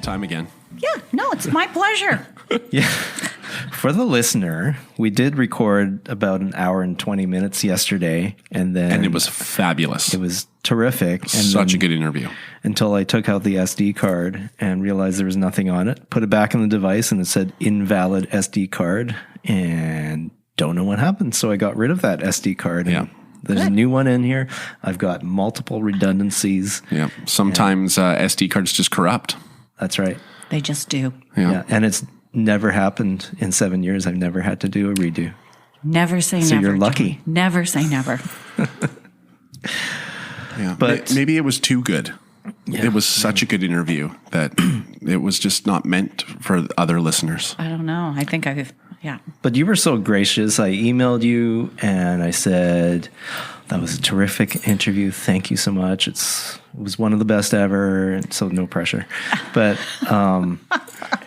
time again. Yeah, no, it's my pleasure. Yeah. For the listener, we did record about an hour and 20 minutes yesterday, and it was fabulous. It was terrific. Such a good interview. Until I took out the SD card and realized there was nothing on it, put it back in the device, and it said invalid SD card, and don't know what happened. So I got rid of that SD card. And there's a new one in here. I've got multiple redundancies. Yeah. Sometimes SD cards just corrupt. That's right. They just do. Yeah. And it's never happened in 7 years. I've never had to do a redo. Never say never. So you're lucky. John. Never say never. Yeah. But maybe it was too good. Yeah. It was such a good interview that it was just not meant for other listeners. I don't know. I think But you were so gracious. I emailed you and I said, that was a terrific interview. Thank you so much. It was one of the best ever. So no pressure. But,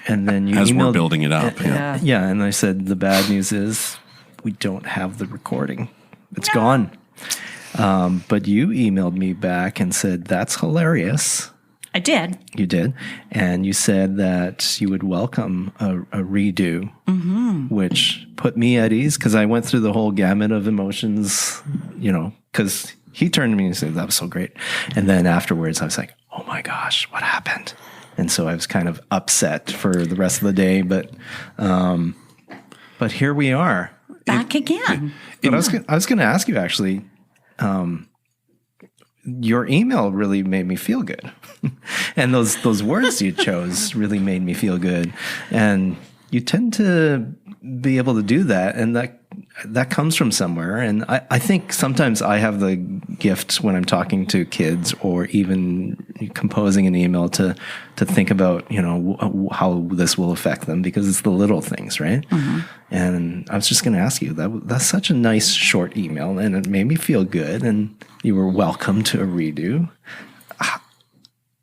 and then you As emailed, we're building it up. Yeah. And I said, the bad news is we don't have the recording. It's gone. But you emailed me back and said, that's hilarious. I did. You did. And you said that you would welcome a redo, which put me at ease because I went through the whole gamut of emotions, because he turned to me and said, that was so great. And then afterwards I was like, oh my gosh, what happened? And so I was kind of upset for the rest of the day, but here we are. Back again. But I was going to ask you actually, your email really made me feel good. And those words you chose really made me feel good. And you tend to be able to do that. And that comes from somewhere. And I think sometimes I have the gift when I'm talking to kids or even composing an email to think about, how this will affect them because it's the little things, right? Mm-hmm. And I was just going to ask you, that's such a nice short email and it made me feel good. And you were welcome to a redo.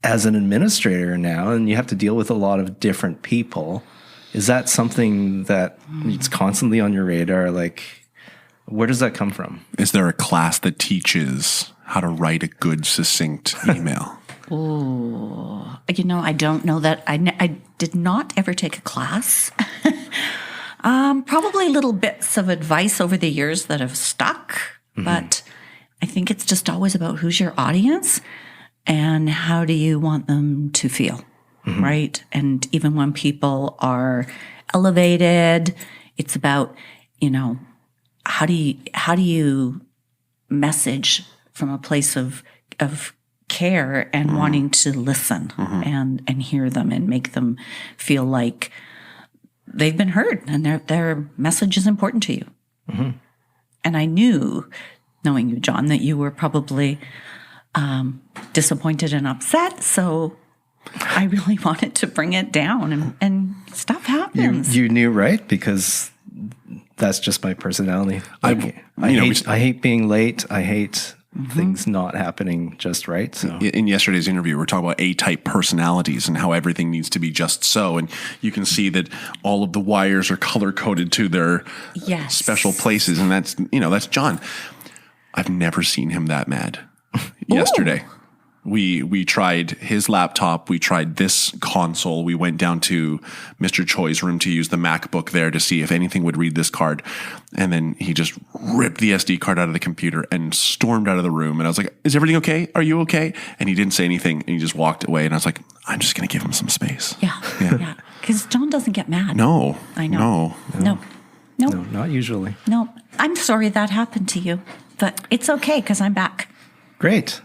As an administrator now, and you have to deal with a lot of different people, is that something that it's constantly on your radar? Like, where does that come from? Is there a class that teaches how to write a good, succinct email? Oh, I don't know that. I did not ever take a class. Probably little bits of advice over the years that have stuck, but I think it's just always about who's your audience and how do you want them to feel. Mm-hmm. Right. And even when people are elevated, it's about, how do you message from a place of care and wanting to listen and hear them and make them feel like they've been heard and their message is important to you. Mm-hmm. And I knew, knowing you, John, that you were probably disappointed and upset. So I really wanted to bring it down, and stuff happens. You knew, right? Because that's just my personality. I hate being late. I hate things not happening just right. So in yesterday's interview, we're talking about A-type personalities and how everything needs to be just so. And you can see that all of the wires are color-coded to their special places. And that's John. I've never seen him that mad. Yesterday. We tried his laptop. We tried this console. We went down to Mr. Choi's room to use the MacBook there to see if anything would read this card. And then he just ripped the SD card out of the computer and stormed out of the room. And I was like, is everything okay? Are you okay? And he didn't say anything. And he just walked away. And I was like, I'm just going to give him some space. Yeah. Because John doesn't get mad. No. I know. No, not usually. No. I'm sorry that happened to you. But it's okay because I'm back. Great.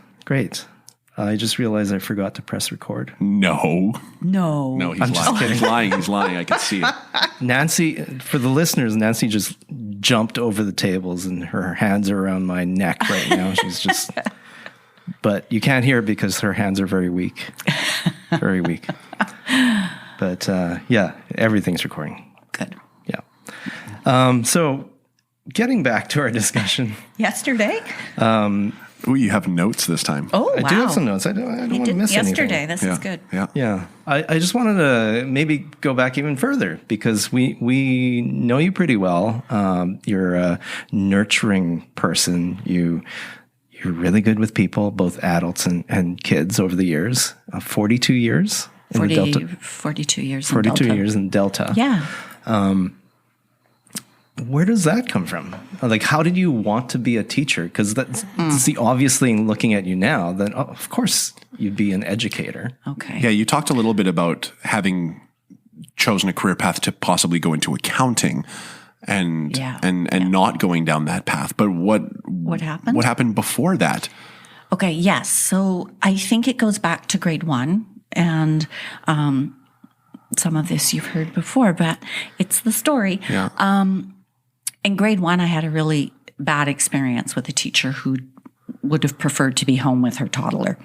I just realized I forgot to press record. No, I'm just kidding. He's lying. I can see it. Nancy, for the listeners, Nancy just jumped over the tables and her hands are around my neck right now. She's just, but you can't hear it because her hands are very weak. Very weak. But everything's recording. Good. Yeah. So getting back to our discussion. Yesterday? Oh, you have notes this time. Oh, wow. I do have some notes. I don't want to miss anything. Yesterday. This is good. Yeah. I just wanted to maybe go back even further because we know you pretty well. You're a nurturing person. You're really good with people, both adults and kids over the years. 42 years in the Delta? 42 years 42 in Delta. years in Delta. Yeah. Where does that come from? Like, how did you want to be a teacher? Because that's the obvious thing looking at you now, that, of course, you'd be an educator. Okay. Yeah, you talked a little bit about having chosen a career path to possibly go into accounting and not going down that path. But what happened? What happened before that? Okay, yes. So I think it goes back to grade 1, and some of this you've heard before, but it's the story. Yeah. In grade 1, I had a really bad experience with a teacher who would have preferred to be home with her toddler.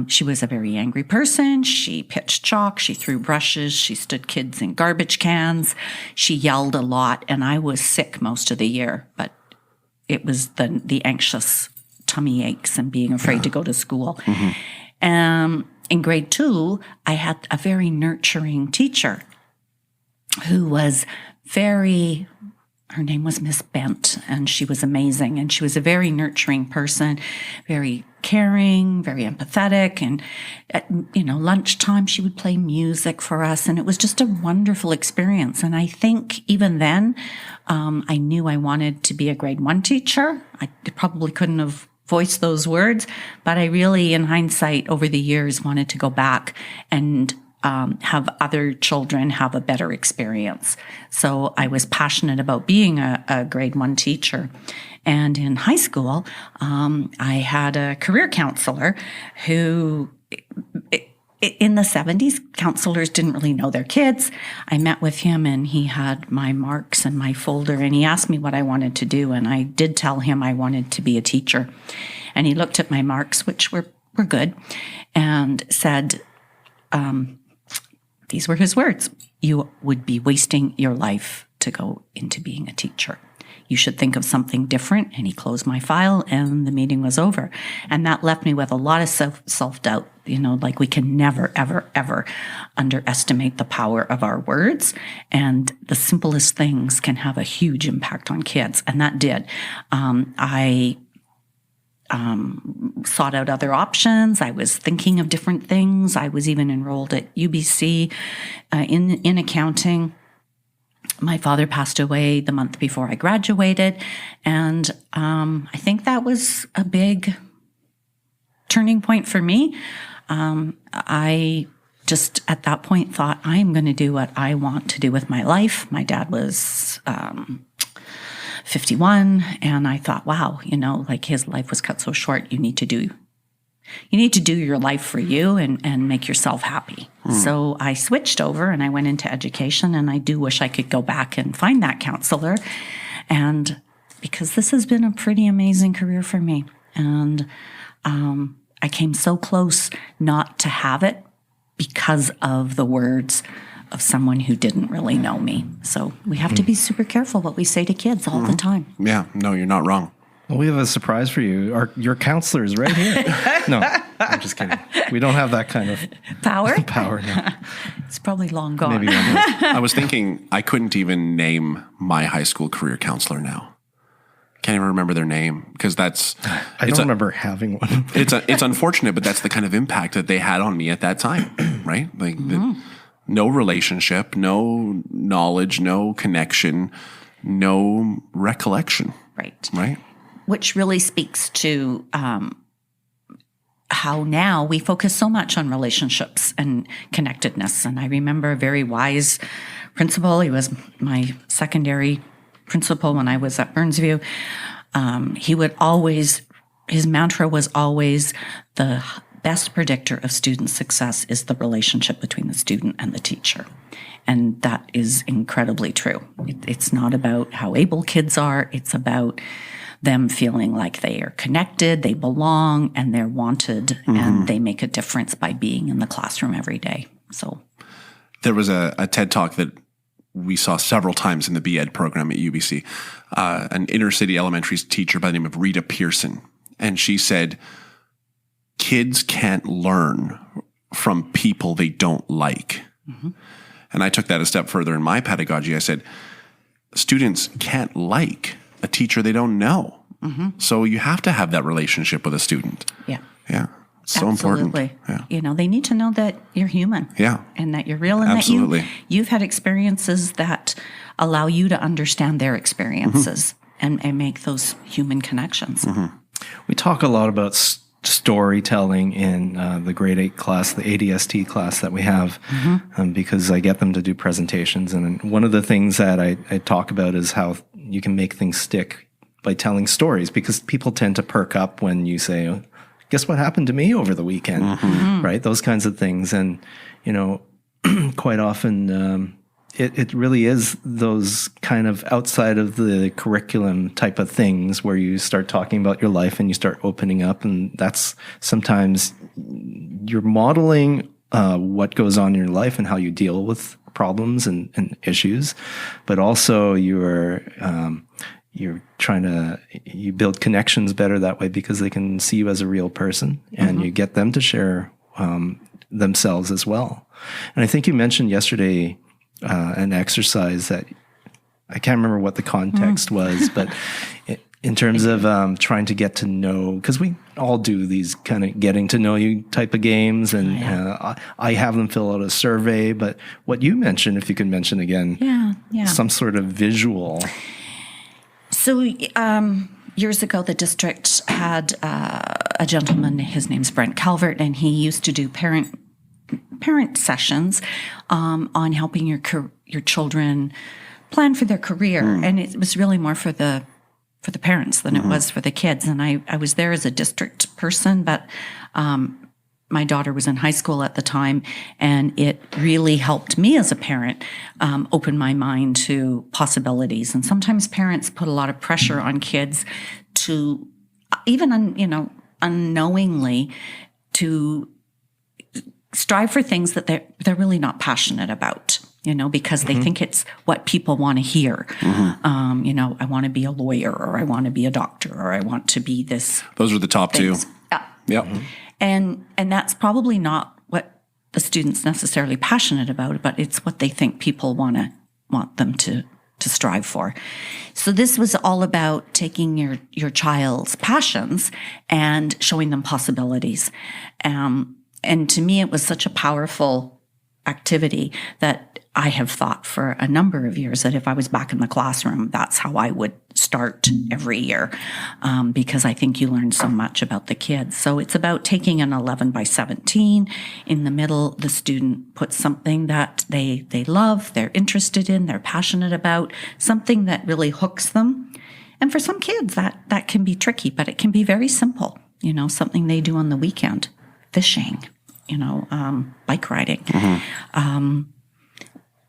She was a very angry person. She pitched chalk. She threw brushes. She stood kids in garbage cans. She yelled a lot, and I was sick most of the year. But it was the anxious tummy aches and being afraid to go to school. In grade 2, I had a very nurturing teacher who was her name was Miss Bent, and she was amazing. And she was a very nurturing person, very caring, very empathetic. And at, lunchtime, she would play music for us. And it was just a wonderful experience. And I think even then, I knew I wanted to be a grade 1 teacher. I probably couldn't have voiced those words, but I really, in hindsight, over the years, wanted to go back and have other children have a better experience. So I was passionate about being a grade 1 teacher. And in high school, I had a career counselor who, in the 70s, counselors didn't really know their kids. I met with him, and he had my marks and my folder, and he asked me what I wanted to do. And I did tell him I wanted to be a teacher. And he looked at my marks, which were good, and said, these were his words: "You would be wasting your life to go into being a teacher. You should think of something different." And he closed my file, and the meeting was over. And that left me with a lot of self-doubt, like we can never, ever, ever underestimate the power of our words. And the simplest things can have a huge impact on kids. And that did. I sought out other options. I was thinking of different things. I was even enrolled at UBC in accounting. My father passed away the month before I graduated, and I think that was a big turning point for me. I just at that point thought, I'm going to do what I want to do with my life. My dad was 51, and I thought, wow, his life was cut so short. You need to do your life for you and make yourself happy. So I switched over and I went into education, and I do wish I could go back and find that counselor. And because this has been a pretty amazing career for me. And I came so close not to have it because of the words of someone who didn't really know me. So we have to be super careful what we say to kids all the time. Yeah, no, you're not wrong. Well, we have a surprise for you. Your counselor is right here. No, I'm just kidding. We don't have that kind of power. No. It's probably long gone. Maybe one day. I was thinking I couldn't even name my high school career counselor now. Can't even remember their name because I don't remember having one. It's unfortunate, but that's the kind of impact that they had on me at that time, right? Like no relationship, no knowledge, no connection, no recollection. Right. Which really speaks to how now we focus so much on relationships and connectedness. And I remember a very wise principal. He was my secondary principal when I was at Burnsview. His mantra was always, the best predictor of student success is the relationship between the student and the teacher. And that is incredibly true. It's not about how able kids are. It's about them feeling like they are connected, they belong, and they're wanted, and they make a difference by being in the classroom every day. So there was a TED Talk that we saw several times in the B.Ed program at UBC, an inner city elementary teacher by the name of Rita Pearson. And she said, kids can't learn from people they don't like. And I took that a step further in my pedagogy. I said, students can't like a teacher they don't know. So you have to have that relationship with a student. Yeah. So important. Yeah. You know, they need to know that you're human. Yeah. And that you're real, and Absolutely. that you've had experiences that allow you to understand their experiences and make those human connections. We talk a lot about storytelling in the grade 8 class, the ADST class that we have, because I get them to do presentations. And one of the things that I talk about is how you can make things stick by telling stories, because people tend to perk up when you say, oh, guess what happened to me over the weekend, right? Those kinds of things. And, you know, quite often it really is those kind of outside of the curriculum type of things where you start talking about your life and you start opening up. And that's sometimes you're modeling what goes on in your life and how you deal with problems and issues, but also you're trying to, you build connections better that way because they can see you as a real person, and you get them to share themselves as well. And I think you mentioned yesterday an exercise that I can't remember what the context was, but in terms of trying to get to know, because we all do these kind of getting to know you type of games, and I have them fill out a survey. But what you mentioned, if you could mention again, some sort of visual. So years ago, the district had a gentleman, his name's Brent Calvert, and he used to do parent sessions on helping your children plan for their career. And it was really more for the parents than it was for the kids. And I was there as a district person, but my daughter was in high school at the time, and it really helped me as a parent open my mind to possibilities. And sometimes parents put a lot of pressure on kids to, even unknowingly, to strive for things that they're really not passionate about. You know, because they think it's what people want to hear. You know, I want to be a lawyer, or I want to be a doctor, or I want to be this. Those are the top things. two. Yeah. Yep. And that's probably not what the student's necessarily passionate about, but it's what they think people want them to strive for. So this was all about taking your child's passions and showing them possibilities. And to me, it was such a powerful activity that I have thought for a number of years that if I was back in the classroom, that's how I would start every year, because I think you learn so much about the kids. So it's about taking an 11 by 17. In the middle, the student puts something that they love, they're interested in, they're passionate about, something that really hooks them. And for some kids, that can be tricky, but it can be very simple. You know, something they do on the weekend, fishing, bike riding,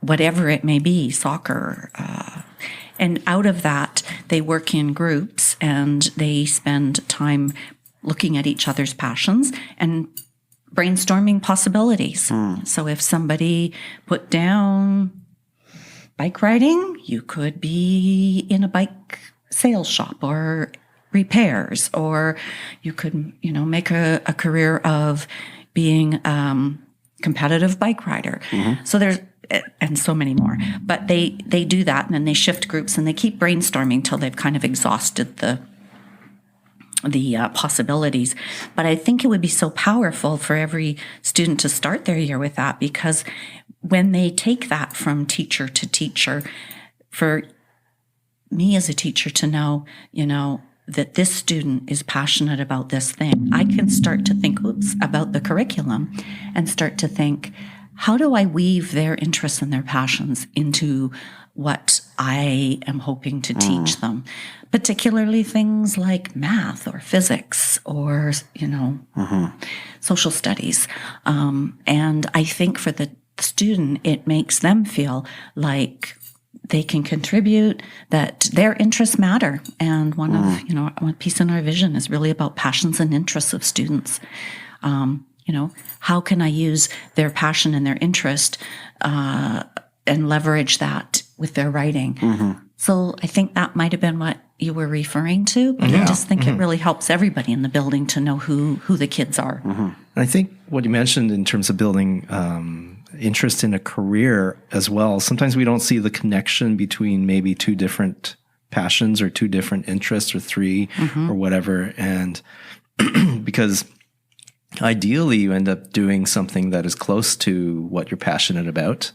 whatever it may be, soccer. And out of that, they work in groups and they spend time looking at each other's passions and brainstorming possibilities. So if somebody put down bike riding, you could be in a bike sales shop or repairs, or you could, make a career of being competitive bike rider. So there's, and so many more. But they do that, and then they shift groups and they keep brainstorming till they've kind of exhausted the possibilities. But I think it would be so powerful for every student to start their year with that, because when they take that from teacher to teacher, for me as a teacher to know, that this student is passionate about this thing, I can start to think about the curriculum and start to think, how do I weave their interests and their passions into what I am hoping to teach them? Particularly things like math or physics or, social studies. And I think for the student, it makes them feel like they can contribute, that their interests matter. And one piece in our vision is really about passions and interests of students. How can I use their passion and their interest and leverage that with their writing? So I think that might have been what you were referring to. But I just think it really helps everybody in the building to know who the kids are. And I think what you mentioned in terms of building interest in a career as well, sometimes we don't see the connection between maybe two different passions or two different interests or three or whatever. And because ideally you end up doing something that is close to what you're passionate about.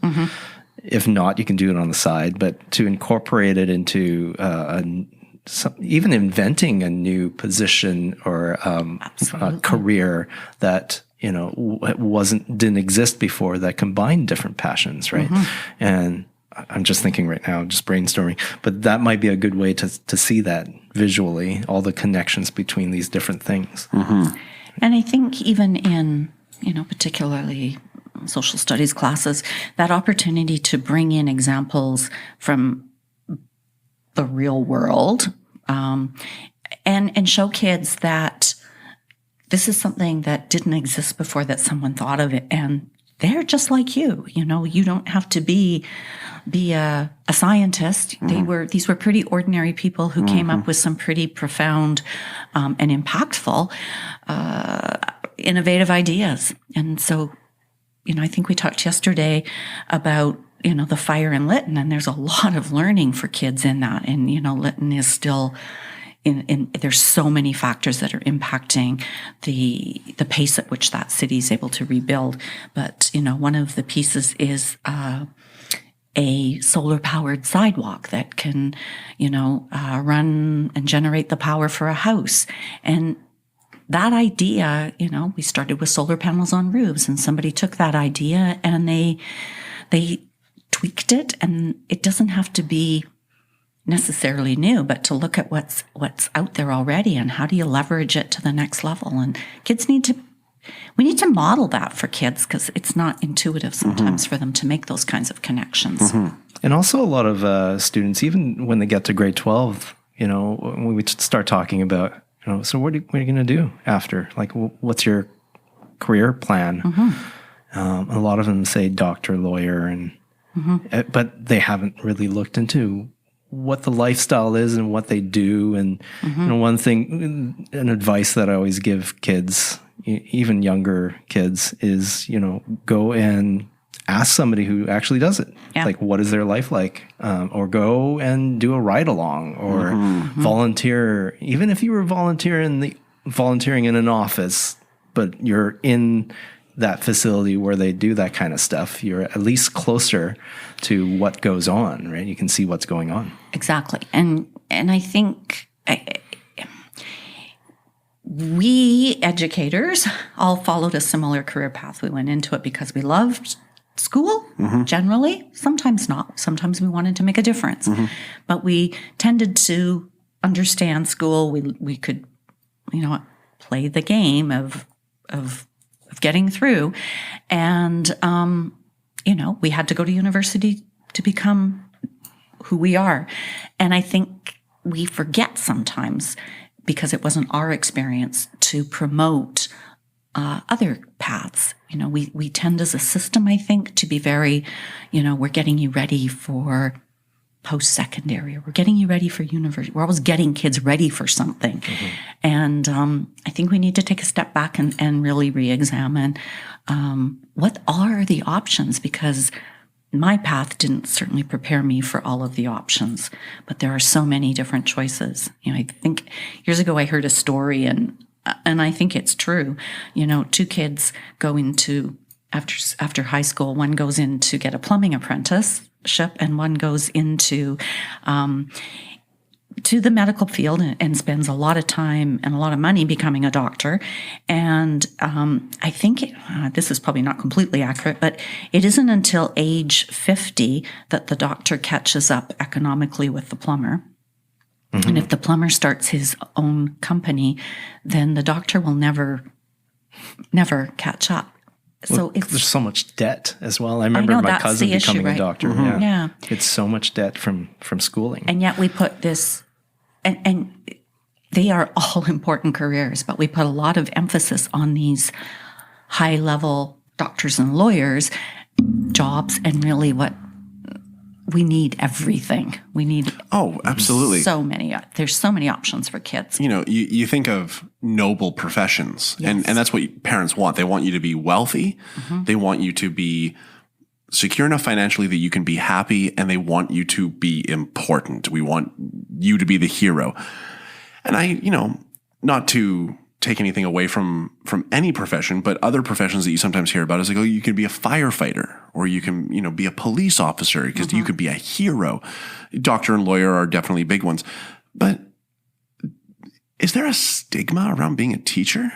If not, you can do it on the side, but to incorporate it into even inventing a new position or a career that didn't exist before, that combined different passions, right? And I'm just thinking right now, just brainstorming, but that might be a good way to see that visually, all the connections between these different things. And I think even in, particularly social studies classes, that opportunity to bring in examples from the real world, and show kids that this is something that didn't exist before, that someone thought of it, and they're just like you. You don't have to be a scientist. These were pretty ordinary people who came up with some pretty profound and impactful, innovative ideas. And so, I think we talked yesterday about the fire in Lytton, and there's a lot of learning for kids in that. And Lytton is still there's so many factors that are impacting the pace at which that city is able to rebuild. But one of the pieces is a solar-powered sidewalk that can run and generate the power for a house. And that idea, we started with solar panels on roofs, and somebody took that idea and they tweaked it, and it doesn't have to be necessarily new, but to look at what's out there already and how do you leverage it to the next level. And we need to model that for kids, because it's not intuitive sometimes for them to make those kinds of connections. And also a lot of students, even when they get to grade 12, when we start talking about, so what are you going to do after? Like, what's your career plan? A lot of them say doctor, lawyer, and but they haven't really looked into what the lifestyle is and what they do. And one thing, an advice that I always give kids, even younger kids, is go and ask somebody who actually does it. Like, what is their life like? Or go and do a ride along, or volunteer. Even if you were volunteering in an office, but you're in that facility where they do that kind of stuff, you're at least closer to what goes on, right? You can see what's going on. Exactly. And I think we educators all followed a similar career path. We went into it because we loved school, generally. Sometimes not. Sometimes we wanted to make a difference. But we tended to understand school. We could, play the game of getting through. And, we had to go to university to become who we are. And I think we forget sometimes, because it wasn't our experience, to promote other paths. We tend as a system, I think, to be very, we're getting you ready for post-secondary, or we're getting you ready for university. We're always getting kids ready for something. And I think we need to take a step back and really re-examine what are the options, because my path didn't certainly prepare me for all of the options, but there are so many different choices. I think years ago I heard a story, and I think it's true. Two kids go into, after high school, one goes in to get a plumbing apprenticeship, and one goes into to the medical field and spends a lot of time and a lot of money becoming a doctor. And I think this is probably not completely accurate, but it isn't until age 50 that the doctor catches up economically with the plumber. And if the plumber starts his own company, then the doctor will never catch up. So there's so much debt as well. I remember my cousin becoming a doctor. Yeah. It's so much debt from schooling. And yet we put this, and they are all important careers, but we put a lot of emphasis on these high-level doctors and lawyers jobs, and really what we need everything. We need absolutely there's so many options for kids. You think of noble professions, and that's what parents want. They want you to be wealthy. They want you to be secure enough financially that you can be happy, and they want you to be important. We want you to be the hero. And not to take anything away from any profession, but other professions that you sometimes hear about is like, oh, you could be a firefighter, or you can, be a police officer, because you could be a hero. Doctor and lawyer are definitely big ones. But is there a stigma around being a teacher?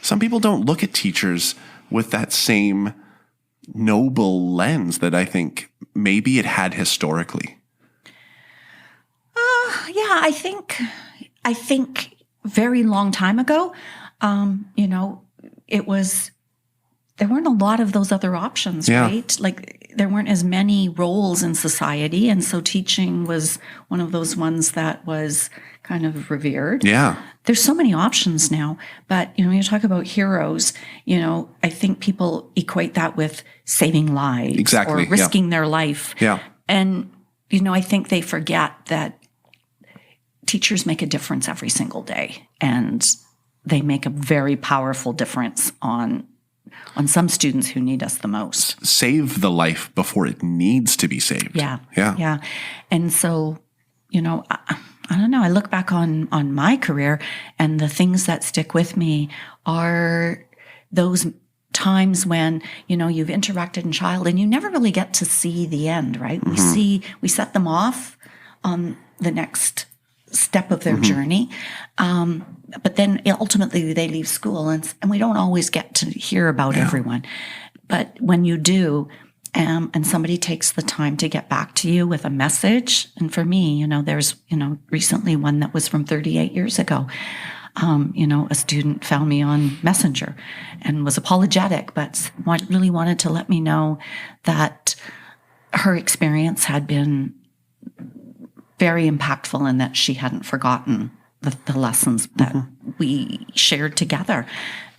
Some people don't look at teachers with that same noble lens that I think maybe it had historically. Yeah, I think very long time ago, it was, there weren't a lot of those other options, right? Like there weren't as many roles in society. And so teaching was one of those ones that was kind of revered. Yeah. There's so many options now, but when you talk about heroes, I think people equate that with saving lives, exactly, or risking their life. Yeah. And, I think they forget that teachers make a difference every single day, and they make a very powerful difference on some students who need us the most. Save the life before it needs to be saved. Yeah. And so, I don't know. I look back on my career, and the things that stick with me are those times when, you've interacted in child and you never really get to see the end, right? We set them off on the next step of their journey. But then ultimately they leave school, and we don't always get to hear about everyone. But when you do, and somebody takes the time to get back to you with a message, and for me, there's, recently one that was from 38 years ago. A student found me on Messenger and was apologetic, but really wanted to let me know that her experience had been very impactful and that she hadn't forgotten the lessons that we shared together.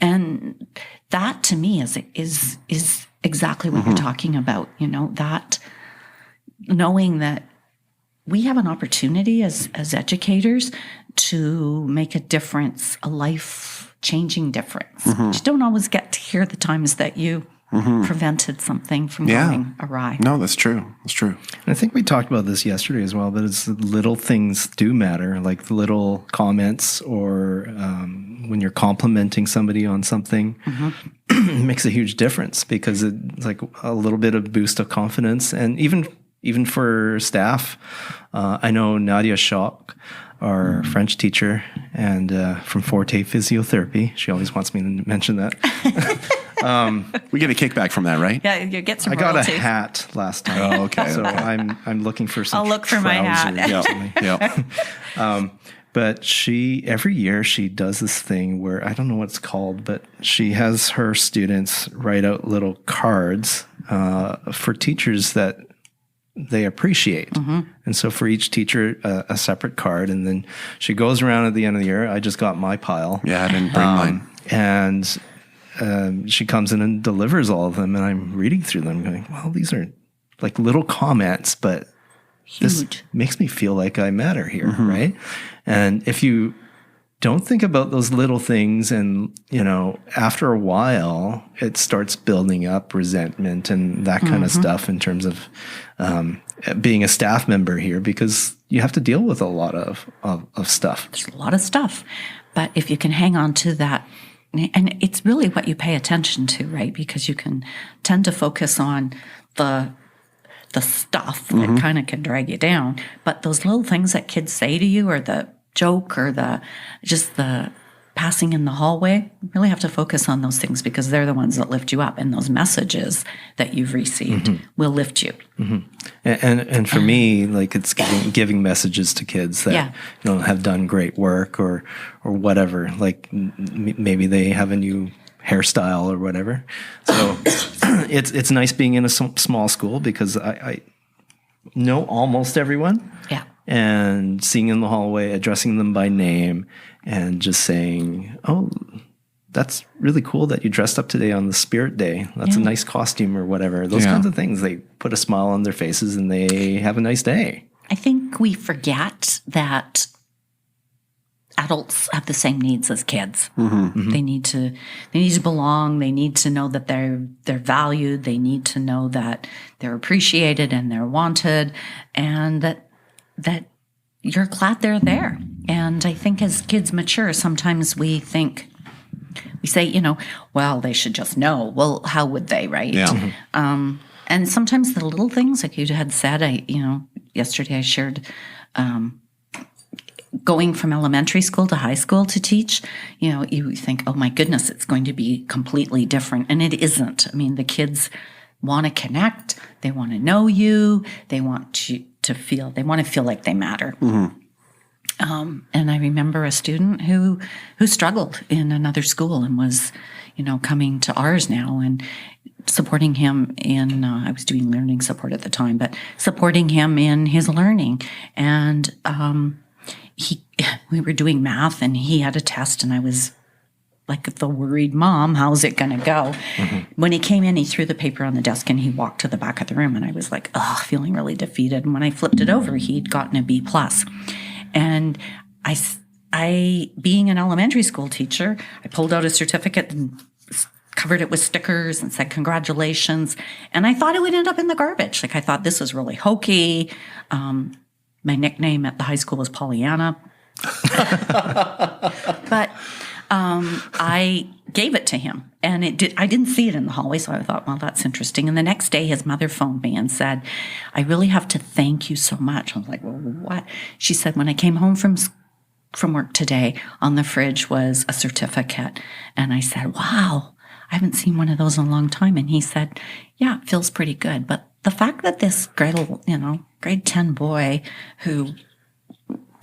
And that to me is exactly what you're talking about, that knowing that we have an opportunity as educators to make a difference, a life-changing difference. You don't always get to hear the times that you prevented something from going awry. No, that's true. That's true. And I think we talked about this yesterday as well, but it's little things do matter, like the little comments, or when you're complimenting somebody on something, it makes a huge difference, because it's like a little bit of boost of confidence. And even for staff, I know Nadia Schock, our French teacher, and from Forte Physiotherapy, she always wants me to mention that. We get a kickback from that, right? Yeah, you get some I got royalty. a hat last time. Oh, okay. So I'm looking for some. I'll look for my hat. Yeah. But every year she does this thing where, I don't know what it's called, but she has her students write out little cards for teachers that they appreciate. And so for each teacher, a separate card. And then she goes around at the end of the year. I just got my pile. Yeah, I didn't bring mine. And she comes in and delivers all of them. And I'm reading through them going, well, these are like little comments, but this makes me feel like I matter here, right? And if you don't think about those little things, and, after a while, it starts building up resentment and that kind of stuff in terms of being a staff member here, because you have to deal with a lot of stuff. There's a lot of stuff. But if you can hang on to that, and it's really what you pay attention to, right? Because you can tend to focus on the stuff that kind of can drag you down. But those little things that kids say to you, or the joke, or the passing in the hallway, you really have to focus on those things, because they're the ones that lift you up, and those messages that you've received will lift you. And for me, like, it's giving messages to kids that have done great work, or whatever. Like maybe they have a new hairstyle or whatever. So it's nice being in a small school, because I know almost everyone. Yeah. And seeing in the hallway, addressing them by name, and just saying, oh, that's really cool that you dressed up today on the Spirit Day. That's a nice costume, or whatever. Those kinds of things, they put a smile on their faces and they have a nice day. I think we forget that adults have the same needs as kids. They need to belong. They need to know that they're valued. They need to know that they're appreciated and they're wanted, and that you're glad they're there. And I think as kids mature, sometimes we say, well, they should just know. Well, how would they, right? Yeah. And sometimes the little things, like you had said, yesterday I shared going from elementary school to high school to teach, you think, oh my goodness, it's going to be completely different. And it isn't. I mean, the kids want to connect. They want to know you. They want to feel like they matter. Mm-hmm. And I remember a student who struggled in another school and was, coming to ours now and supporting him in, I was doing learning support at the time, but supporting him in his learning. And we were doing math and he had a test and I was like the worried mom, how's it going to go? Mm-hmm. When he came in, he threw the paper on the desk and he walked to the back of the room and I was like, feeling really defeated. And when I flipped it over, he'd gotten a B+. And I, being an elementary school teacher, I pulled out a certificate and covered it with stickers and said, congratulations. And I thought it would end up in the garbage. Like I thought this was really hokey. My nickname at the high school was Pollyanna. But I gave it to him and I didn't see it in the hallway. So I thought, well, that's interesting. And the next day his mother phoned me and said, I really have to thank you so much. I was like, well, what? She said, when I came home from work today, on the fridge was a certificate. And I said, wow, I haven't seen one of those in a long time. And he said, yeah, it feels pretty good. But the fact that this grade 10 boy who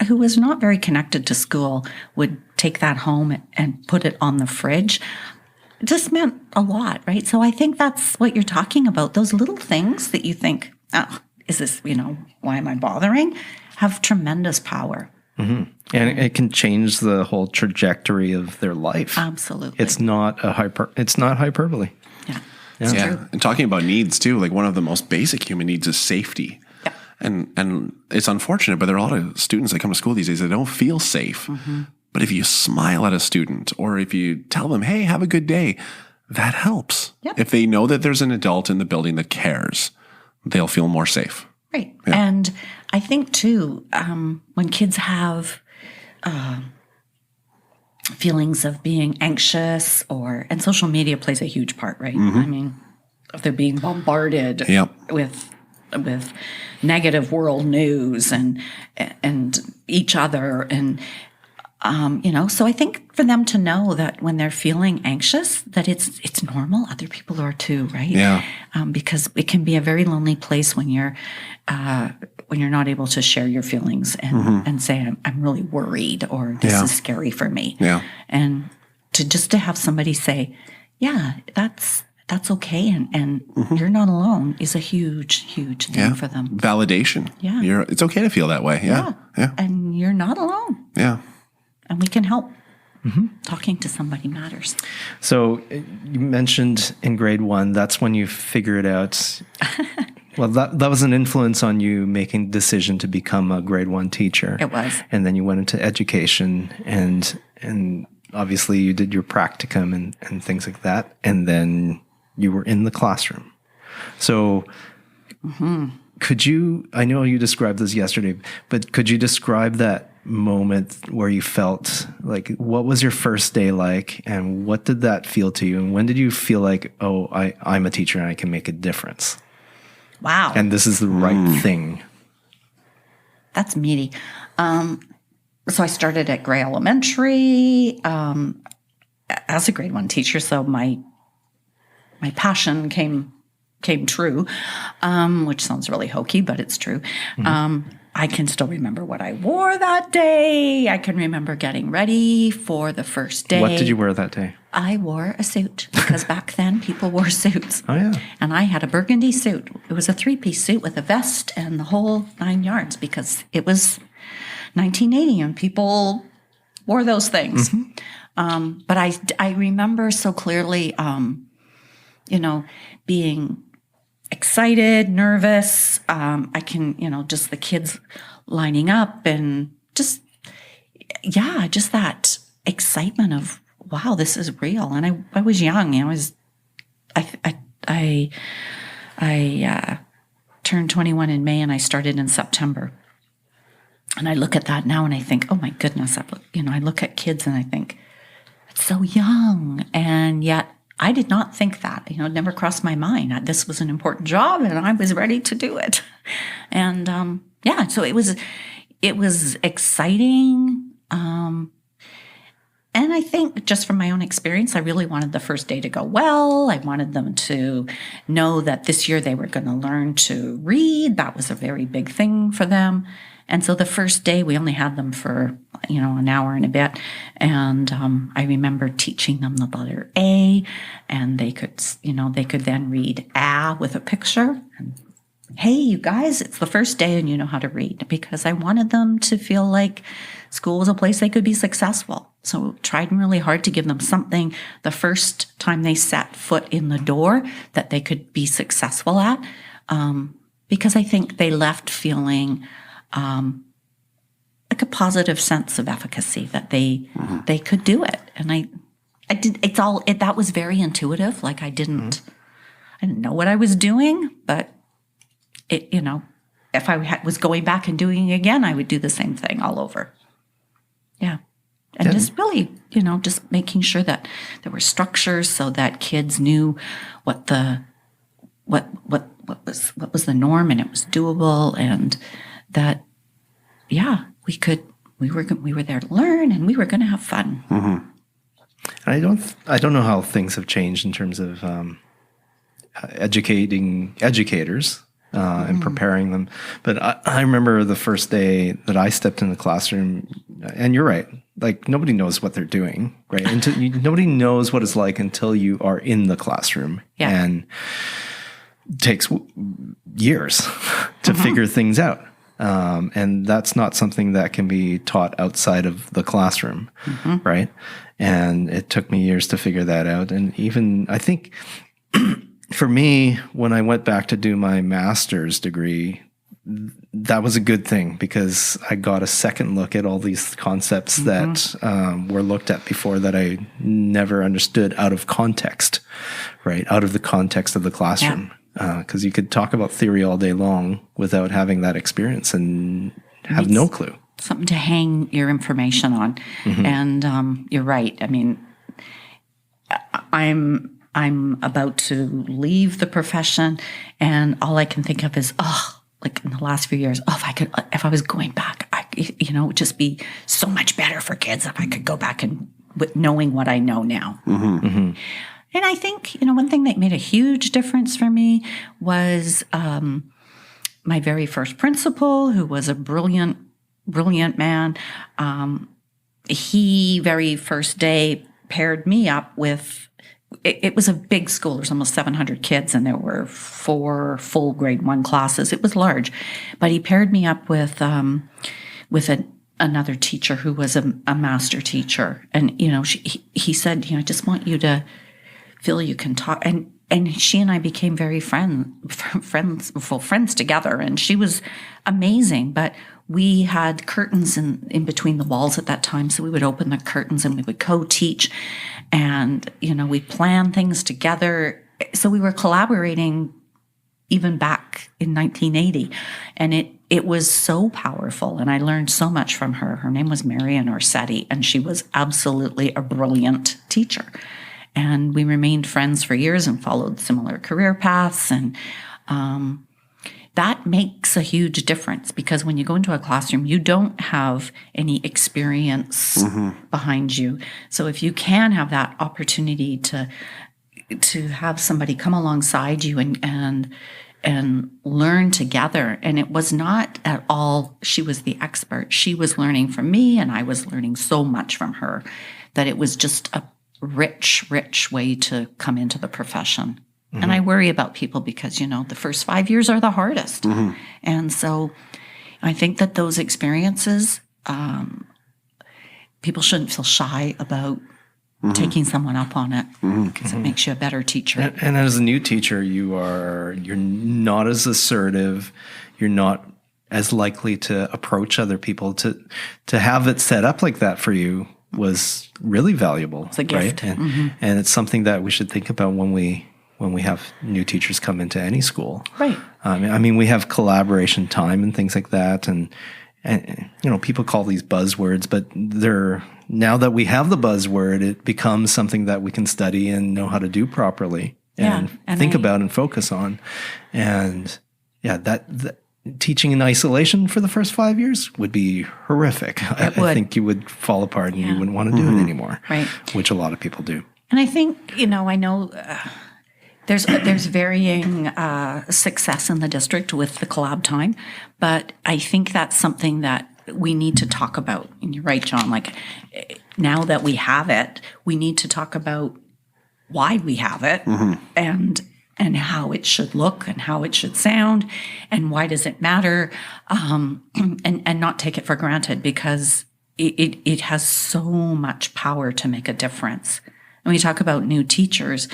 was not very connected to school would take that home and put it on the fridge, it just meant a lot, right? So I think that's what you're talking about. Those little things that you think, is this, why am I bothering? Have tremendous power. Mm-hmm. And it can change the whole trajectory of their life. Absolutely. It's not hyperbole. Yeah. Yeah. True. And talking about needs too, like one of the most basic human needs is safety. Yeah. And it's unfortunate, but there are a lot of students that come to school these days that don't feel safe. Mm-hmm. But if you smile at a student or if you tell them, hey, have a good day, that helps. Yep. If they know that there's an adult in the building that cares, they'll feel more safe. Right. Yeah. And I think too, when kids have feelings of being anxious and social media plays a huge part, right? Mm-hmm. I mean, if they're being bombarded with negative world news and each other and so I think for them to know that when they're feeling anxious, that it's normal. Other people are too, right? Yeah. Because it can be a very lonely place when you're not able to share your feelings and say, I'm really worried or this is scary for me. Yeah. And to have somebody say, yeah, that's okay. And you're not alone is a huge, huge thing for them. Validation. Yeah. It's okay to feel that way. Yeah. And you're not alone. Yeah. And we can help. Mm-hmm. Talking to somebody matters. So you mentioned in grade 1, that's when you figured out, well, that was an influence on you making the decision to become a grade 1 teacher. It was. And then you went into education and obviously you did your practicum and things like that. And then you were in the classroom. So could you, I know you described this yesterday, but could you describe that moment where you felt like, what was your first day like and what did that feel to you? And when did you feel like, oh, I'm a teacher and I can make a difference? Wow. And this is the right thing. That's meaty. So I started at Gray Elementary as a grade 1 teacher. So my passion came true, which sounds really hokey, but it's true. Mm-hmm. I can still remember what I wore that day. I can remember getting ready for the first day. What did you wear that day? I wore a suit because back then people wore suits. Oh, yeah. And I had a burgundy suit. It was a 3-piece suit with a vest and the whole 9 yards because it was 1980 and people wore those things. Mm-hmm. But I remember so clearly, being excited, nervous. I can, just the kids lining up and just that excitement of, wow, this is real. And I was young. I turned 21 in May and I started in September. And I look at that now and I think, oh my goodness, I look at kids and I think, it's so young. And yet I did not think that, it never crossed my mind. This was an important job and I was ready to do it. And so it was exciting. And I think just from my own experience, I really wanted the first day to go well. I wanted them to know that this year they were going to learn to read. That was a very big thing for them. And so the first day we only had them for, an hour and a bit. And I remember teaching them the letter A, and they could then read A with a picture. And, hey, you guys, it's the first day and you know how to read, because I wanted them to feel like school was a place they could be successful. So tried really hard to give them something the first time they set foot in the door that they could be successful at, because I think they left feeling like a positive sense of efficacy, that they could do it. And I did. That was very intuitive. Like I didn't know what I was doing, but if I was going back and doing it again, I would do the same thing all over. Yeah. And just really, just making sure that there were structures so that kids knew what was the norm, and it was doable, and that, we were there to learn, and we were going to have fun. Mm-hmm. I don't know how things have changed in terms of educating educators and preparing them. But I remember the first day that I stepped in the classroom, and you're right, like nobody knows what they're doing, right? Nobody knows what it's like until you are in the classroom. Yeah. And it takes years to figure things out. And that's not something that can be taught outside of the classroom, right? And it took me years to figure that out. And even, I think, for me, when I went back to do my master's degree, that was a good thing, because I got a second look at all these concepts that were looked at before that I never understood out of context, right? Out of the context of the classroom. Because you could talk about theory all day long without having that experience and have no clue. Something to hang your information on. And you're right. I mean, I'm about to leave the profession, and all I can think of is, like in the last few years, if I was going back, it would just be so much better for kids if I could go back and with knowing what I know now. And I think, one thing that made a huge difference for me was my very first principal, who was a brilliant man. He, very first day, paired me up with, it was a big school. There was almost 700 kids, and there were 4 full grade 1 classes. It was large. But he paired me up with another teacher who was a master teacher. And, he said, I just want you to feel you can talk. And she and I became very friends together. And she was amazing. But we had curtains in between the walls at that time. So we would open the curtains and we would co-teach. And, we'd plan things together. So we were collaborating even back in 1980. And it was so powerful. And I learned so much from her. Her name was Marian Orsetti, and she was absolutely a brilliant teacher. And we remained friends for years and followed similar career paths. And that makes a huge difference, because when you go into a classroom, you don't have any experience behind you. So if you can have that opportunity to have somebody come alongside you and learn together. And it was not at all, she was the expert. She was learning from me, and I was learning so much from her that it was just a rich way to come into the profession. And I worry about people because, the first 5 years are the hardest. And so I think that those experiences, people shouldn't feel shy about taking someone up on it, because it makes you a better teacher. And as a new teacher, you're not as assertive. You're not as likely to approach other people. To have it set up like that for you was really valuable. It's a gift. Right? And it's something that we should think about when we have new teachers come into any school. Right. I mean, we have collaboration time and things like that. And and people call these buzzwords, but now that we have the buzzword, it becomes something that we can study and know how to do properly and think about and focus on. And that teaching in isolation for the first 5 years would be horrific. I think you would fall apart and you wouldn't want to do it anymore, right? Which a lot of people do. And I think, I know there's varying success in the district with the collab time, but I think that's something that we need to talk about. And you're right, John, like now that we have it, we need to talk about why we have it and how it should look and how it should sound and why does it matter, and not take it for granted, because it has so much power to make a difference. And we talk about new teachers,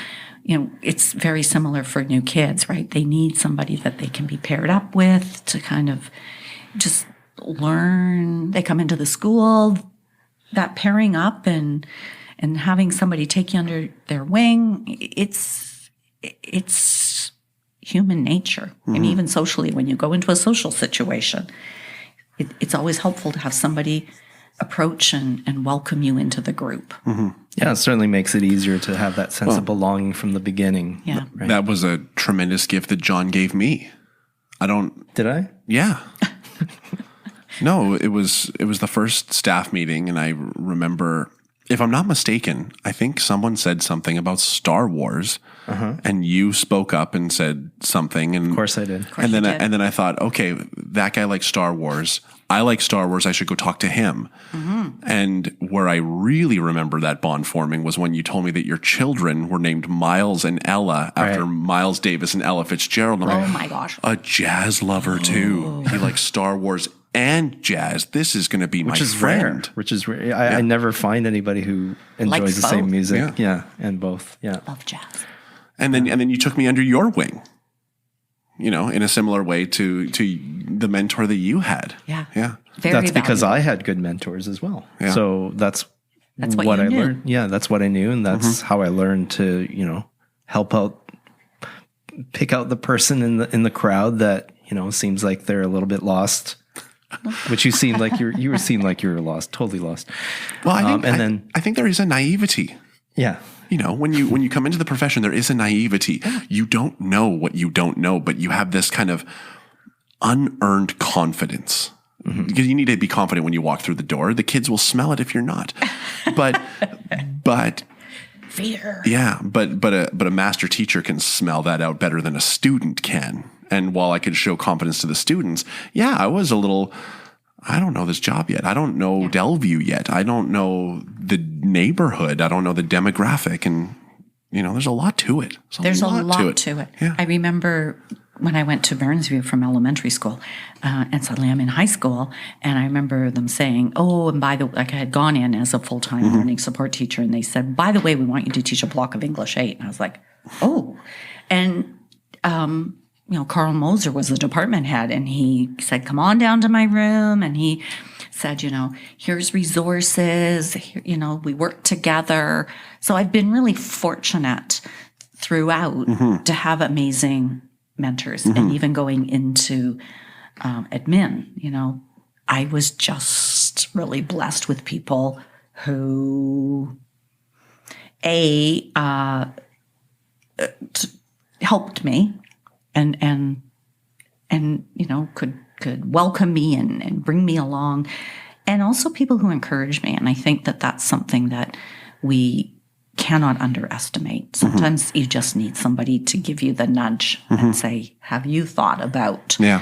it's very similar for new kids, right? They need somebody that they can be paired up with to kind of just learn. They come into the school, that pairing up and having somebody take you under their wing, it's human nature. And even socially, when you go into a social situation, it's always helpful to have somebody approach and welcome you into the group. Yeah, it certainly makes it easier to have that sense of belonging from the beginning. Yeah. Right? That was a tremendous gift that John gave me. Did I? Yeah. No, it was the first staff meeting, and I remember, if I'm not mistaken, I think someone said something about Star Wars, and you spoke up and said something. And of course I did. And then I thought, okay, that guy likes Star Wars. I like Star Wars. I should go talk to him. And where I really remember that bond forming was when you told me that your children were named Miles and Ella after Miles Davis and Ella Fitzgerald. And I'm like, my gosh. A jazz lover too. He likes Star Wars and jazz. This is going to be my friend. Which is rare. I never find anybody who enjoys the same music. Yeah, and both. Yeah. Love jazz. And then you took me under your wing, in a similar way to the mentor that you had. Yeah. Yeah. That's because I had good mentors as well. Yeah. So that's what I learned. Yeah, that's what I knew, and that's how I learned to, help out, pick out the person in the crowd that, seems like they're a little bit lost. Which you seemed like you seemed like you were lost, totally lost. Well, I think there is a naivety. Yeah. When you come into the profession, there is a naivety. You don't know what you don't know, but you have this kind of unearned confidence. Because you need to be confident when you walk through the door. The kids will smell it if you're not. But fear. Yeah, but a master teacher can smell that out better than a student can. And while I could show confidence to the students, I was a little, I don't know this job yet. I don't know Delview yet. I don't know the neighborhood. I don't know the demographic. And, there's a lot to it. There's a lot to it. Yeah. I remember when I went to Burnsview from elementary school, and suddenly I'm in high school, and I remember them saying, and by the way, I had gone in as a full-time learning support teacher, and they said, by the way, we want you to teach a block of English 8. And I was like, And, Carl Moser was the department head, and he said, come on down to my room. And he said, here's resources, we work together. So I've been really fortunate throughout to have amazing mentors. And even going into admin, I was just really blessed with people who, helped me and could welcome me and bring me along, and also people who encourage me. And I think that that's something that we cannot underestimate. Sometimes you just need somebody to give you the nudge and say, have you thought about? Yeah.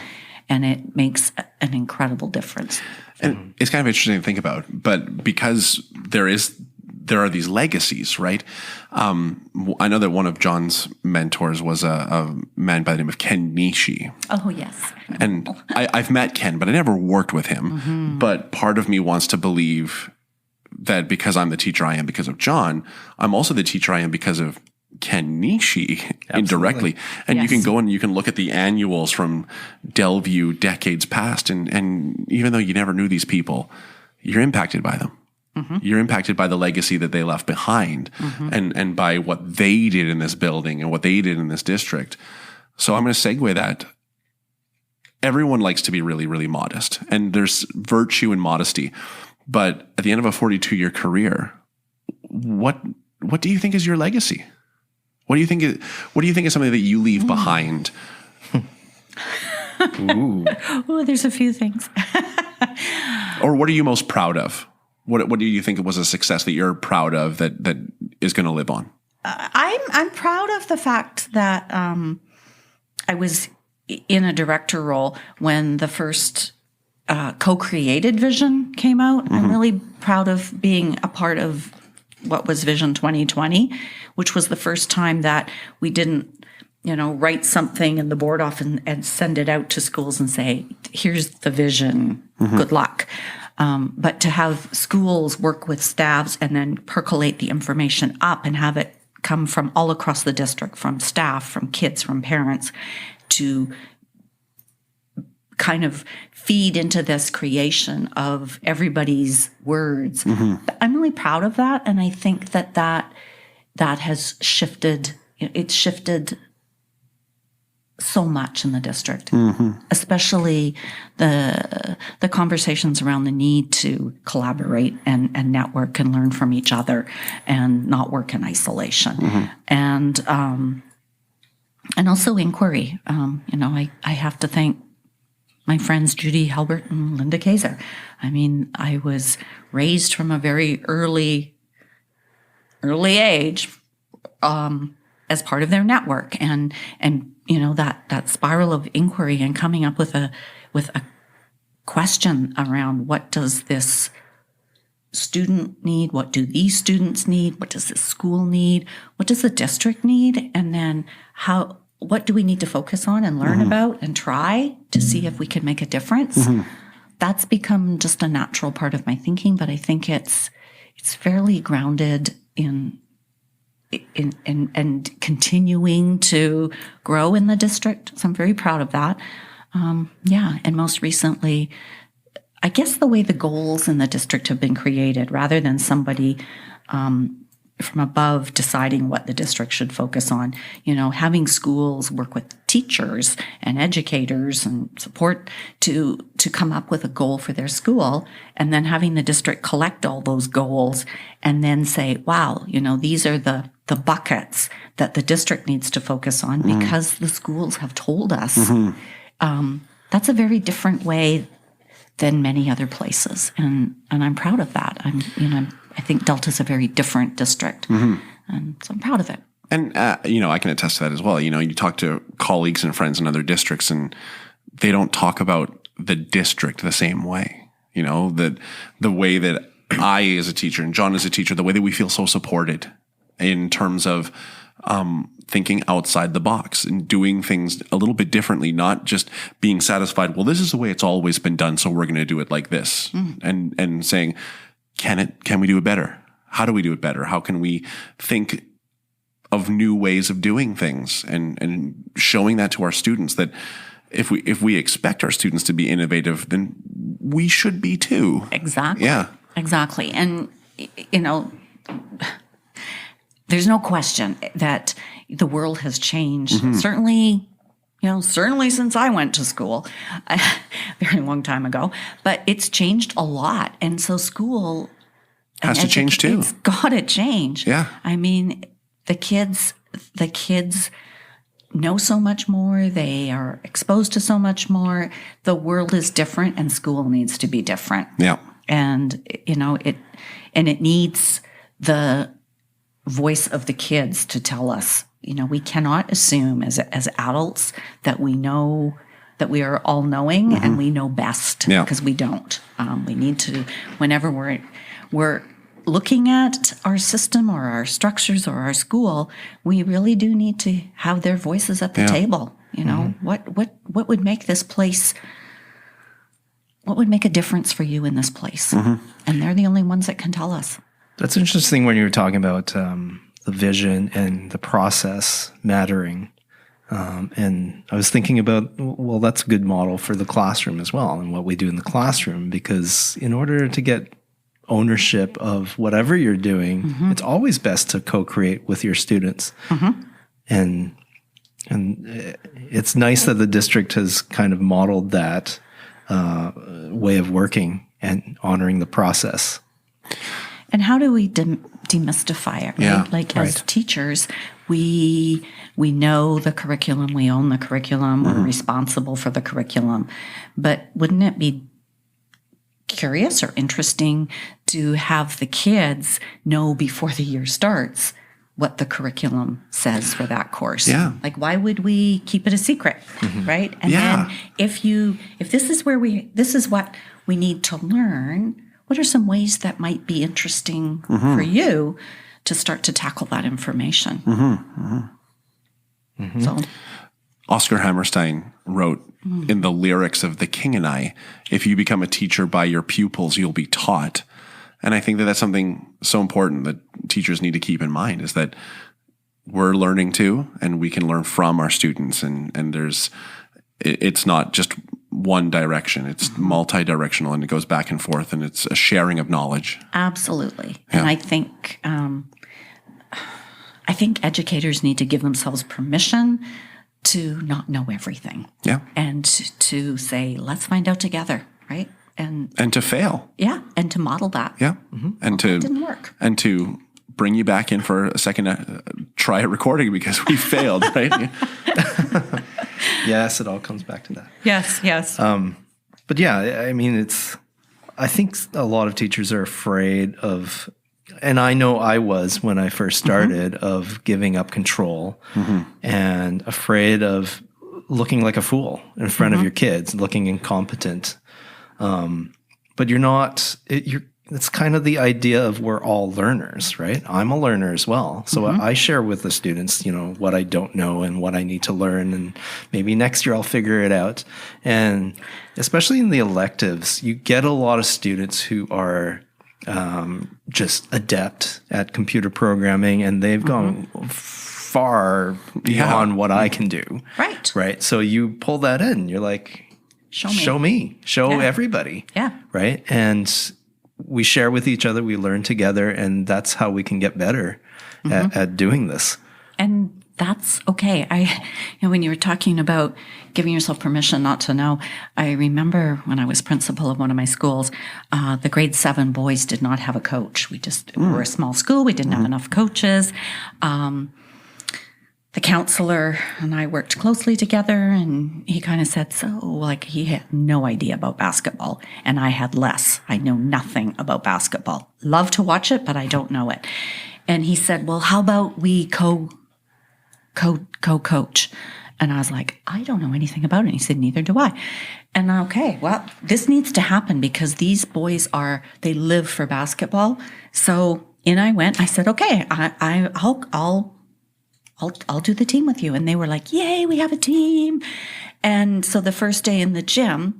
And it makes an incredible difference. And it's kind of interesting to think about, but because there are these legacies, right? I know that one of John's mentors was a man by the name of Ken Nishi. Oh, yes. And I've met Ken, but I never worked with him. But part of me wants to believe that because I'm the teacher I am because of John, I'm also the teacher I am because of Ken Nishi indirectly. And you can go and you can look at the annuals from Delview decades past, and even though you never knew these people, you're impacted by them. You're impacted by the legacy that they left behind and by what they did in this building and what they did in this district. So I'm going to segue that. everyone likes to be really, really modest, and there's virtue in modesty. But at the end of a 42-year career, what do you think is your legacy? What do you think is something that you leave behind? Ooh. Oh, there's a few things. Or what are you most proud of? What do you think was a success that you're proud of that is going to live on? I'm proud of the fact that I was in a director role when the first co-created vision came out. I'm really proud of being a part of what was Vision 2020, which was the first time that we didn't, write something in the board off and send it out to schools and say, here's the vision, good luck. But to have schools work with staffs and then percolate the information up and have it come from all across the district, from staff, from kids, from parents, to kind of feed into this creation of everybody's words. I'm really proud of that. And I think that has shifted. It's shifted so much in the district, especially the conversations around the need to collaborate and network and learn from each other and not work in isolation. And also inquiry. I have to thank my friends Judy Halbert and Linda Kaiser. I mean, I was raised from a very early age as part of their network, and that spiral of inquiry and coming up with a question around what does this student need, what do these students need, what does this school need, what does the district need, and then what do we need to focus on and learn about and try to see if we can make a difference. That's become just a natural part of my thinking, but I think it's fairly grounded in continuing to grow in the district. So I'm very proud of that. And most recently, I guess the way the goals in the district have been created, rather than somebody from above deciding what the district should focus on, having schools work with teachers and educators and support to come up with a goal for their school, and then having the district collect all those goals and then say, wow, these are the buckets that the district needs to focus on because the schools have told us. That's a very different way than many other places. And I'm proud of that. I think Delta's a very different district. And so I'm proud of it. And, I can attest to that as well. You talk to colleagues and friends in other districts, and they don't talk about the district the same way. The way that I as a teacher and John as a teacher, the way that we feel so supported in terms of thinking outside the box and doing things a little bit differently, not just being satisfied, well, this is the way it's always been done, so we're going to do it like this. And saying, can we do it better? How do we do it better? How can we think of new ways of doing things, and showing that to our students, that if we expect our students to be innovative, then we should be too. Exactly. Yeah. Exactly. And, there's no question that the world has changed. Certainly since I went to school a very long time ago, but it's changed a lot. And so school has to change too. It's got to change. Yeah. I mean, the kids know so much more. They are exposed to so much more. The world is different, and school needs to be different. Yeah. And, it needs the voice of the kids to tell us, we cannot assume as adults that we know, that we are all knowing and we know best, because we don't. We need to, whenever we're looking at our system or our structures or our school, we really do need to have their voices at the table. What would make this place, what would make a difference for you in this place? And they're the only ones that can tell us. That's interesting when you were talking about the vision and the process mattering. And I was thinking about, well, that's a good model for the classroom as well, and what we do in the classroom, because in order to get ownership of whatever you're doing, it's always best to co-create with your students. And And it's nice that the district has kind of modeled that way of working and honoring the process. And how do we demystify it, right? Yeah, like as teachers, we know the curriculum, we own the curriculum, we're responsible for the curriculum. But wouldn't it be curious or interesting to have the kids know before the year starts what the curriculum says for that course? Yeah. Like, why would we keep it a secret, right? And then if this is what we need to learn, what are some ways that might be interesting for you to start to tackle that information? So, Oscar Hammerstein wrote in the lyrics of The King and I, if you become a teacher by your pupils, you'll be taught. And I think that that's something so important that teachers need to keep in mind, is that we're learning too, and we can learn from our students. And it's not just one direction. It's multi-directional, and it goes back and forth, and it's a sharing of knowledge. absolutely. Yeah. And I think educators need to give themselves permission to not know everything. Yeah. And to say, let's find out together, right? And to fail. yeah, and to model that. Yeah. And to That didn't work. And to bring you back in for a second try at recording because we failed, right? Yes, it all comes back to that. Yes. But yeah, I mean, I think a lot of teachers are afraid of, and I know I was when I first started, of giving up control and afraid of looking like a fool in front of your kids, looking incompetent. But you're not, it's kind of the idea of we're all learners, right? I'm a learner as well. So I share with the students, what I don't know and what I need to learn. And maybe next year I'll figure it out. And especially in the electives, you get a lot of students who are just adept at computer programming, and they've gone far beyond what I can do. Right. So you pull that in, you're like, show me, everybody. Yeah. Right. And we share with each other, we learn together, and that's how we can get better at doing this. And that's okay. When you were talking about giving yourself permission not to know, I remember when I was principal of one of my schools, the grade 7 boys did not have a coach. We just were a small school. We didn't have enough coaches. The counselor and I worked closely together, and he kind of said, he had no idea about basketball, and I had less. I know nothing about basketball. Love to watch it, but I don't know it. And he said, well, how about we co-coach? And I was like, I don't know anything about it. And he said, neither do I. And okay, well, this needs to happen because these boys they live for basketball. So in I went. I said, okay, I'll do the team with you. And they were like, yay, we have a team. And so the first day in the gym,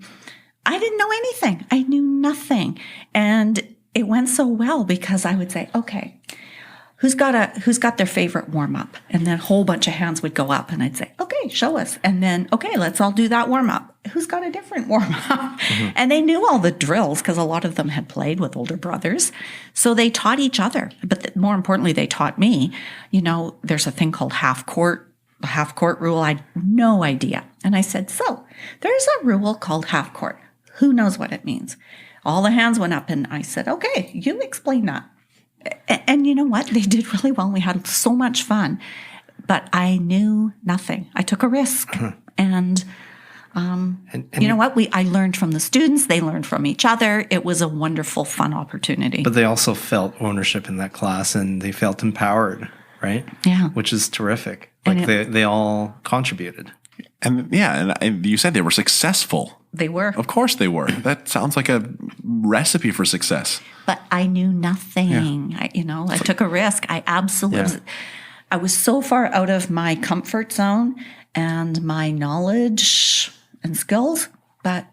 I didn't know anything. I knew nothing. And it went so well because I would say, okay, who's got their favorite warm up? And then a whole bunch of hands would go up, and I'd say, okay, show us. And then, okay, let's all do that warm up. Who's got a different warm up? And they knew all the drills because a lot of them had played with older brothers. So they taught each other. But more importantly, they taught me, there's a thing called half court rule. I had no idea. And I said, so there's a rule called half court. Who knows what it means? All the hands went up, and I said, okay, you explain that. And you know what? They did really well. We had so much fun, but I knew nothing. I took a risk, and you know what? I learned from the students. They learned from each other. It was a wonderful, fun opportunity. But they also felt ownership in that class, and they felt empowered, right? Yeah. Which is terrific. Like they all contributed. And and you said they were successful. They were. Of course they were. That sounds like a recipe for success. But I knew nothing. Yeah. I took a risk. I absolutely, I was so far out of my comfort zone and my knowledge and skills, but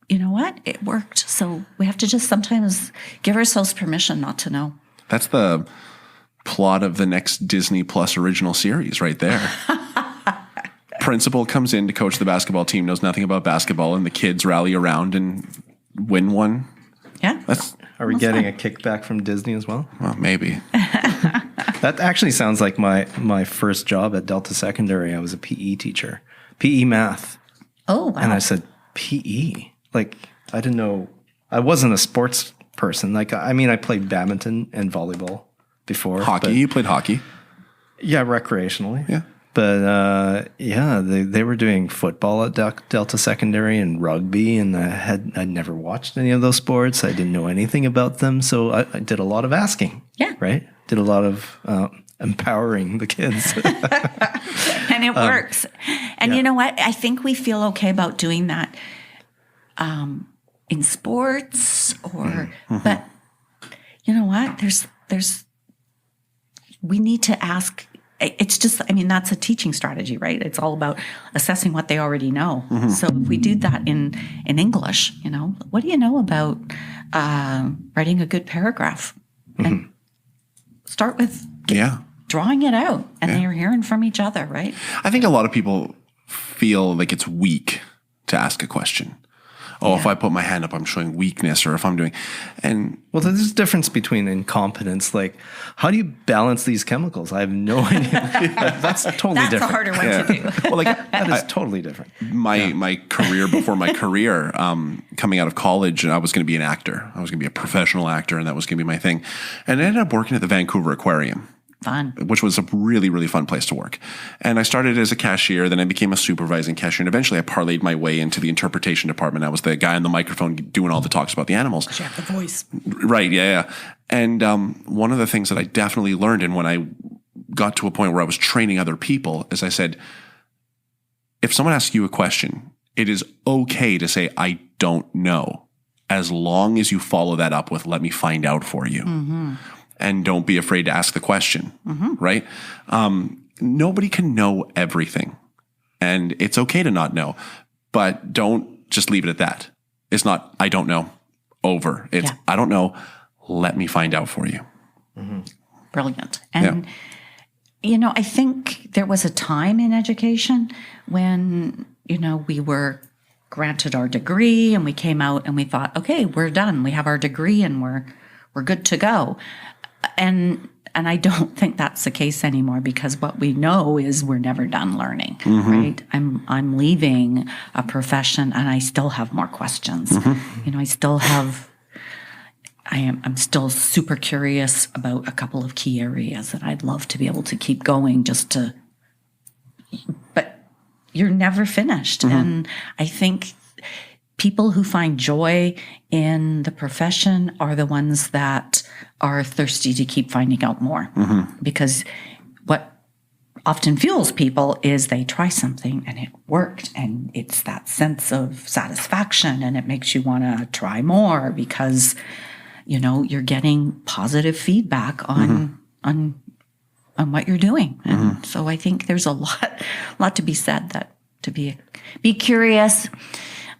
you know what? It worked. So we have to just sometimes give ourselves permission not to know. That's the plot of the next Disney Plus original series right there. Principal comes in to coach the basketball team, knows nothing about basketball, and the kids rally around and win one. Yeah. Are we getting a kickback from Disney as well? Well, maybe. That actually sounds like my first job at Delta Secondary. I was a PE teacher, PE math. Oh, wow. And I said, PE? Like, I didn't know. I wasn't a sports person. Like, I mean, I played badminton and volleyball before. Hockey? You played hockey? Yeah, recreationally. Yeah. But they were doing football at Delta Secondary and rugby, and I'd never watched any of those sports. I didn't know anything about them, so I did a lot of asking. Yeah. Right? Did a lot of empowering the kids. And it works. And you know what? I think we feel okay about doing that in sports but you know what? We need to ask. It's just, I mean, that's a teaching strategy, right? It's all about assessing what they already know. So if we do that in English, what do you know about writing a good paragraph? And start with drawing it out, and then you're hearing from each other, right? I think a lot of people feel like it's weak to ask a question. Oh, if I put my hand up, I'm showing weakness, or if I'm doing, well, there's a difference between incompetence. Like, how do you balance these chemicals? I have no idea. That's totally different. That's a harder one to do. Well, like that is totally different. My career before my career, coming out of college, I was going to be an actor. I was going to be a professional actor, and that was going to be my thing. And I ended up working at the Vancouver Aquarium. Fun. Which was a really, really fun place to work. And I started as a cashier, then I became a supervising cashier, and eventually I parlayed my way into the interpretation department. I was the guy on the microphone doing all the talks about the animals. You have the voice. Right, yeah. And one of the things that I definitely learned, and when I got to a point where I was training other people, is I said, if someone asks you a question, it is okay to say, I don't know, as long as you follow that up with, let me find out for you. Mm-hmm. And don't be afraid to ask the question, right? Nobody can know everything, and it's okay to not know, but don't just leave it at that. It's not, I don't know, over. It's, I don't know, let me find out for you. Mm-hmm. Brilliant. And, I think there was a time in education when, we were granted our degree and we came out and we thought, okay, we're done. We have our degree and we're good to go. And I don't think that's the case anymore, because what we know is we're never done learning, right? I'm leaving a profession and I still have more questions. I'm still super curious about a couple of key areas that I'd love to be able to keep going but you're never finished. And I think people who find joy in the profession are the ones that are thirsty to keep finding out more. Because what often fuels people is they try something and it worked, and it's that sense of satisfaction, and it makes you want to try more because, you're getting positive feedback on what you're doing. And so I think there's a lot to be said that to be curious,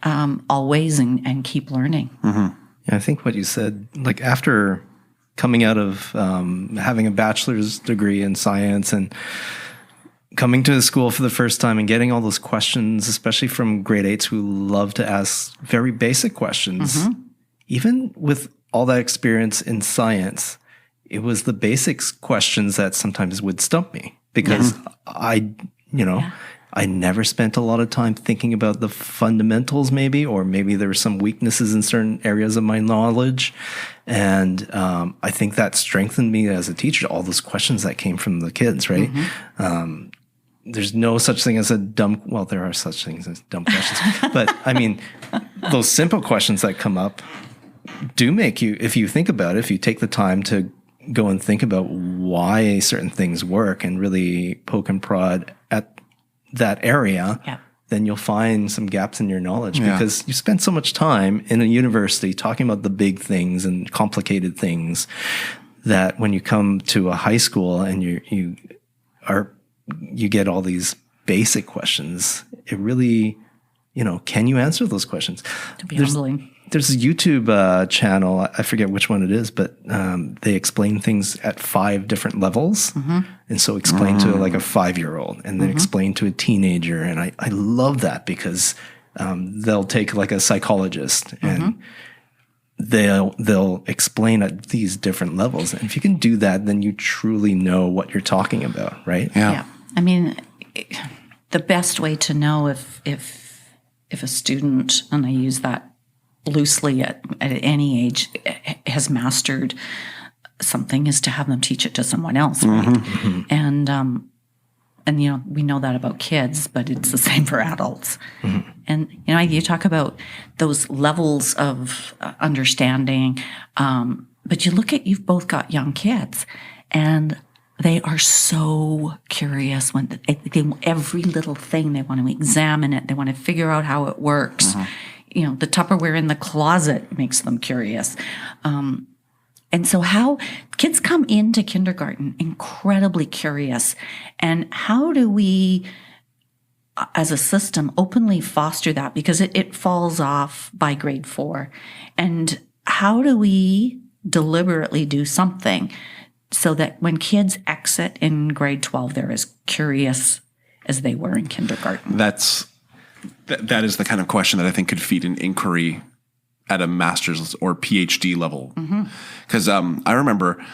always, and keep learning. Yeah, I think what you said, like after coming out of having a bachelor's degree in science and coming to the school for the first time and getting all those questions, especially from grade 8s who love to ask very basic questions, even with all that experience in science, it was the basics questions that sometimes would stump me, because I never spent a lot of time thinking about the fundamentals, or maybe there were some weaknesses in certain areas of my knowledge. And I think that strengthened me as a teacher, all those questions that came from the kids, right? There's no such thing as there are such things as dumb questions. But I mean, those simple questions that come up do make you, if you think about it, if you take the time to go and think about why certain things work and really poke and prod at that area, then you'll find some gaps in your knowledge, because you spend so much time in a university talking about the big things and complicated things that when you come to a high school and you get all these basic questions, it really, can you answer those questions? To be humbling. There's a YouTube channel, I forget which one it is, but they explain things at 5 different levels. And so explain to like a 5-year-old, and then explain to a teenager. And I love that, because they'll take like a psychologist and they'll explain at these different levels. And if you can do that, then you truly know what you're talking about, right? Yeah. I mean, the best way to know if a student, and I use that loosely at any age, has mastered something, is to have them teach it to someone else, right? Mm-hmm. And you know, we know that about kids, but it's the same for adults. Mm-hmm. And you know, you talk about those levels of understanding, but you look at, you've both got young kids, and they are so curious when every little thing, they want to examine it. They want to figure out how it works. Mm-hmm. You know, the Tupperware in the closet makes them curious. And so how kids come into kindergarten incredibly curious, and how do we, as a system, openly foster that? Because it falls off by grade 4. And how do we deliberately do something so that when kids exit in grade 12, they're as curious as they were in kindergarten? That is the kind of question that I think could feed an inquiry at a master's or PhD level. Because I remember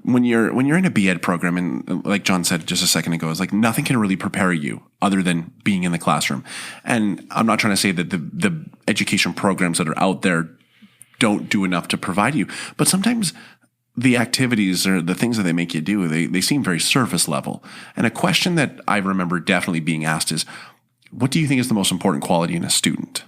when you're in a B.Ed program, and like John said just a second ago, it's like nothing can really prepare you other than being in the classroom. And I'm not trying to say that the education programs that are out there don't do enough to provide you, but sometimes the activities or the things that they make you do, they seem very surface level. And a question that I remember definitely being asked is, what do you think is the most important quality in a student?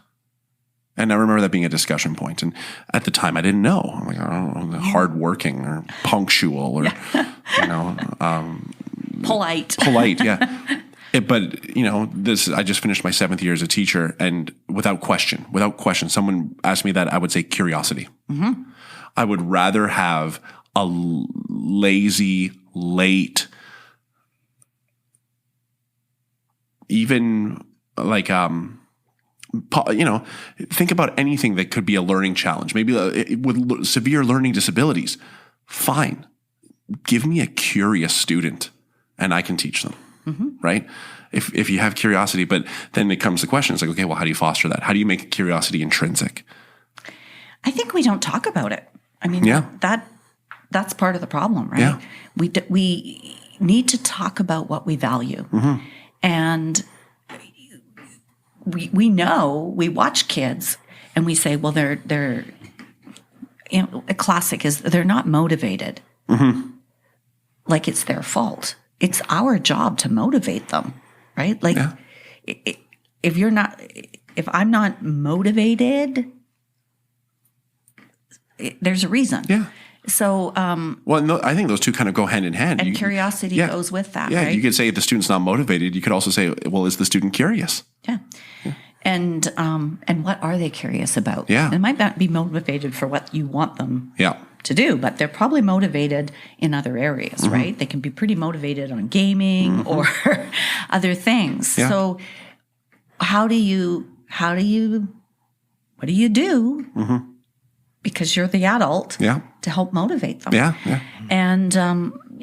And I remember that being a discussion point. And at the time, I didn't know. I'm like, I don't know, hardworking or punctual or, you know. Polite. Polite, yeah. But, you know, I just finished my 7th year as a teacher. And without question, someone asked me that, I would say curiosity. Mm-hmm. I would rather have a lazy, late, even like, you know, think about anything that could be a learning challenge, maybe with severe learning disabilities. Fine. Give me a curious student and I can teach them, right? If you have curiosity, but then it comes to questions like, okay, well, how do you foster that? How do you make curiosity intrinsic? I think we don't talk about it. I mean, that's part of the problem, right? Yeah. We need to talk about what we value. Mm-hmm. And we know, we watch kids and we say, well, they're you know, a classic is they're not motivated. Mm-hmm. Like it's their fault. It's our job to motivate them, right? Like if I'm not motivated, there's a reason. Yeah. So, well, no, I think those two kind of go hand in hand. And curiosity goes with that. Yeah, right? You could say if the student's not motivated. You could also say, well, is the student curious? Yeah. And what are they curious about? Yeah. They might not be motivated for what you want them to do, but they're probably motivated in other areas, right? They can be pretty motivated on gaming or other things. Yeah. So what do you do? Because you're the adult to help motivate them. Yeah. And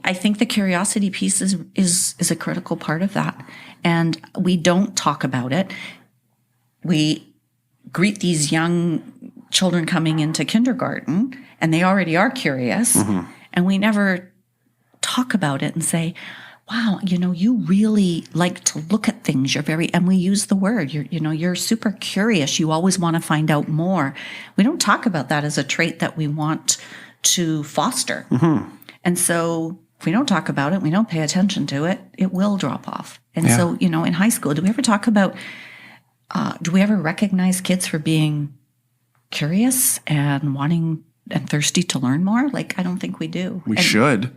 I think the curiosity piece is a critical part of that. And we don't talk about it. We greet these young children coming into kindergarten, and they already are curious, and we never talk about it and say, wow, you know, you really like to look at things. And we use the word, you're super curious. You always want to find out more. We don't talk about that as a trait that we want to foster. And so if we don't talk about it, we don't pay attention to it, it will drop off. And so, you know, in high school, do we ever recognize kids for being curious and wanting and thirsty to learn more? Like, I don't think we do. We should.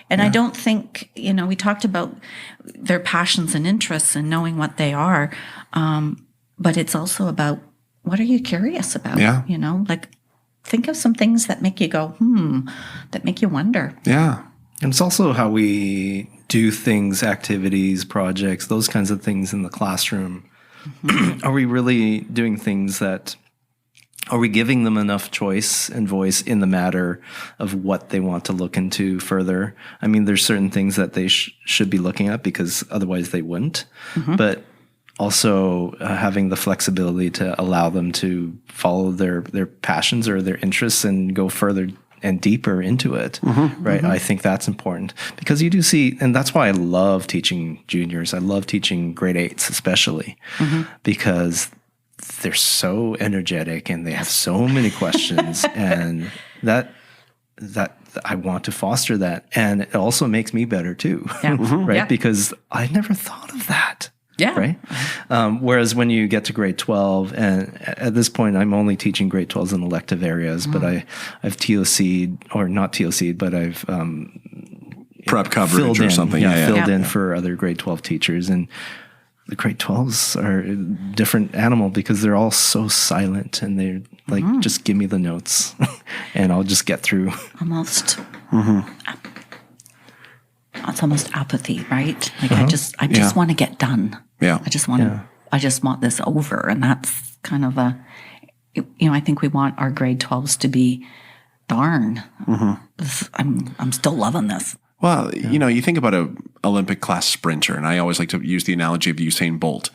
And I don't think, you know, we talked about their passions and interests and knowing what they are. But it's also about, what are you curious about? Yeah. You know, like think of some things that make you go, that make you wonder. Yeah. And it's also how we do things, activities, projects, those kinds of things in the classroom. Are we really doing things are we giving them enough choice and voice in the matter of what they want to look into further? I mean, there's certain things that they should be looking at because otherwise they wouldn't. But also having the flexibility to allow them to follow their passions or their interests and go further and deeper into it, right? I think that's important because you do see, and that's why I love teaching juniors. I love teaching grade 8s especially because they're so energetic and they have so many questions, and that I want to foster that. And it also makes me better too, right? Because I never thought of that. Yeah. Right. Whereas when you get to grade 12, and at this point, I'm only teaching grade 12s in elective areas, but I've TOC'd, or not TOC'd, but I've prep coverage or something. Filled in for other grade 12 teachers. And the grade 12s are a different animal because they're all so silent and they're like, just give me the notes and I'll just get through. Almost. It's almost apathy, right? Like I just want to get done. Yeah. I just want this over. And that's kind of I think we want our grade 12s to be, darn, I'm still loving this. Well, you think about a Olympic class sprinter, and I always like to use the analogy of Usain Bolt.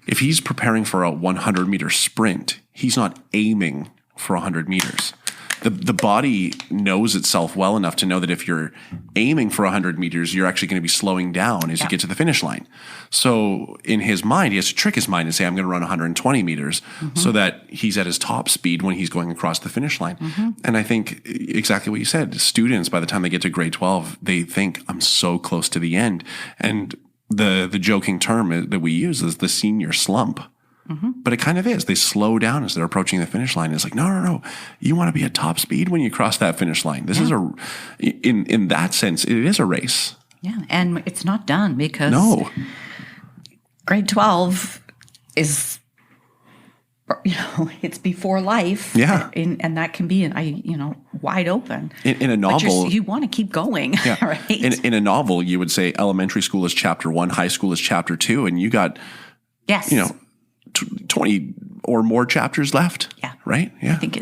If he's preparing for a 100-meter sprint, he's not aiming for 100 meters. The body knows itself well enough to know that if you're aiming for 100 meters, you're actually going to be slowing down as you get to the finish line. So in his mind, he has to trick his mind and say, I'm going to run 120 meters so that he's at his top speed when he's going across the finish line. And I think exactly what you said, students, by the time they get to grade 12, they think, I'm so close to the end. And the joking term that we use is the senior slump. But it kind of is. They slow down as they're approaching the finish line. It's like, no. You want to be at top speed when you cross that finish line. This is in that sense, it is a race. Yeah, and it's not done because grade 12 is, it's before life. Yeah. And that can be, wide open. In a novel. But you want to keep going, right? In a novel, you would say elementary school is chapter 1, high school is chapter 2, and you got, 20 or more chapters left. Yeah. Right? Yeah. I think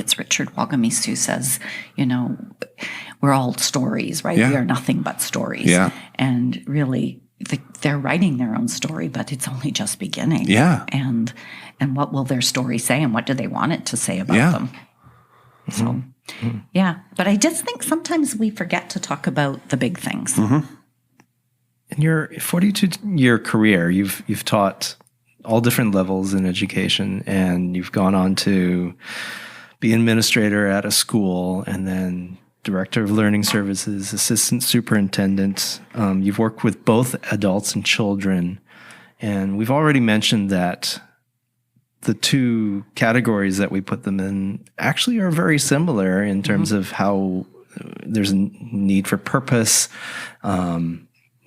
it's Richard Wagamese who says, we're all stories, right? Yeah. We are nothing but stories. Yeah. And really, they're writing their own story, but it's only just beginning. Yeah. And what will their story say, and what do they want it to say about them? So, But I just think sometimes we forget to talk about the big things. In your 42-year career, you've taught all different levels in education, and you've gone on to be administrator at a school, and then director of learning services, assistant superintendent. You've worked with both adults and children, and we've already mentioned that the two categories that we put them in actually are very similar in terms of how there's a need for purpose.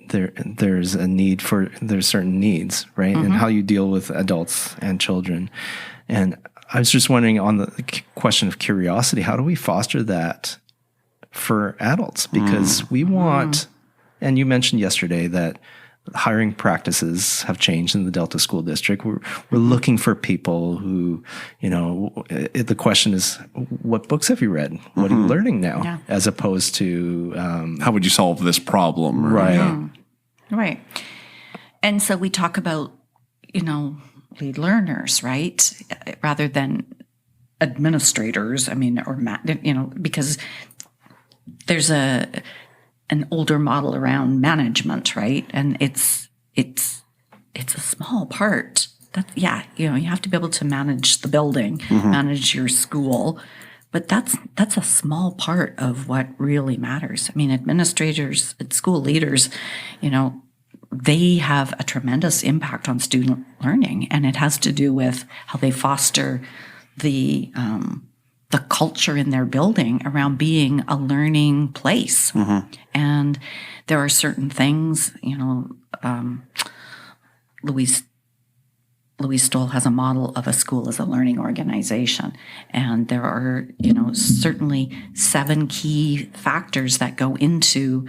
There's a need for, there's certain needs, right? And how you deal with adults and children. And I was just wondering on the question of curiosity, how do we foster that for adults? Because we want, and you mentioned yesterday that hiring practices have changed in the Delta School District. We're looking for people who, the question is, what books have you read? What are you learning now? Yeah. As opposed to, how would you solve this problem? Right. Right. And so we talk about, lead learners, right? Rather than administrators. Because there's an older model around management, right? And it's a small part. You have to be able to manage the building, manage your school, but that's a small part of what really matters. Administrators, school leaders, they have a tremendous impact on student learning, and it has to do with how they foster the culture in their building around being a learning place. And there are certain things, Louise Stoll has a model of a school as a learning organization. And there are, certainly 7 key factors that go into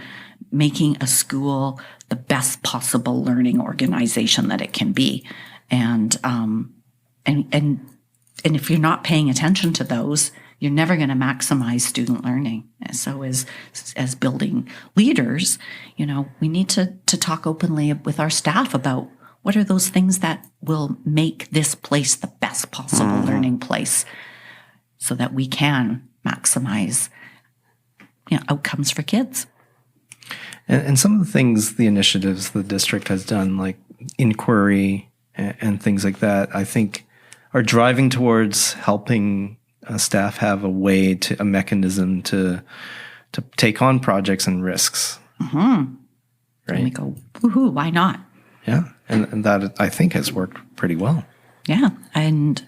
making a school the best possible learning organization that it can be. And if you're not paying attention to those, you're never going to maximize student learning. And so as building leaders, we need to talk openly with our staff about What are those things that will make this place the best possible learning place so that we can maximize outcomes for kids? And some of the things, the initiatives the district has done, like inquiry and things like that, I think are driving towards helping staff have a mechanism to take on projects and risks. Mm-hmm. Right? And we go, woohoo, why not? Yeah. And that, I think, has worked pretty well. Yeah. And,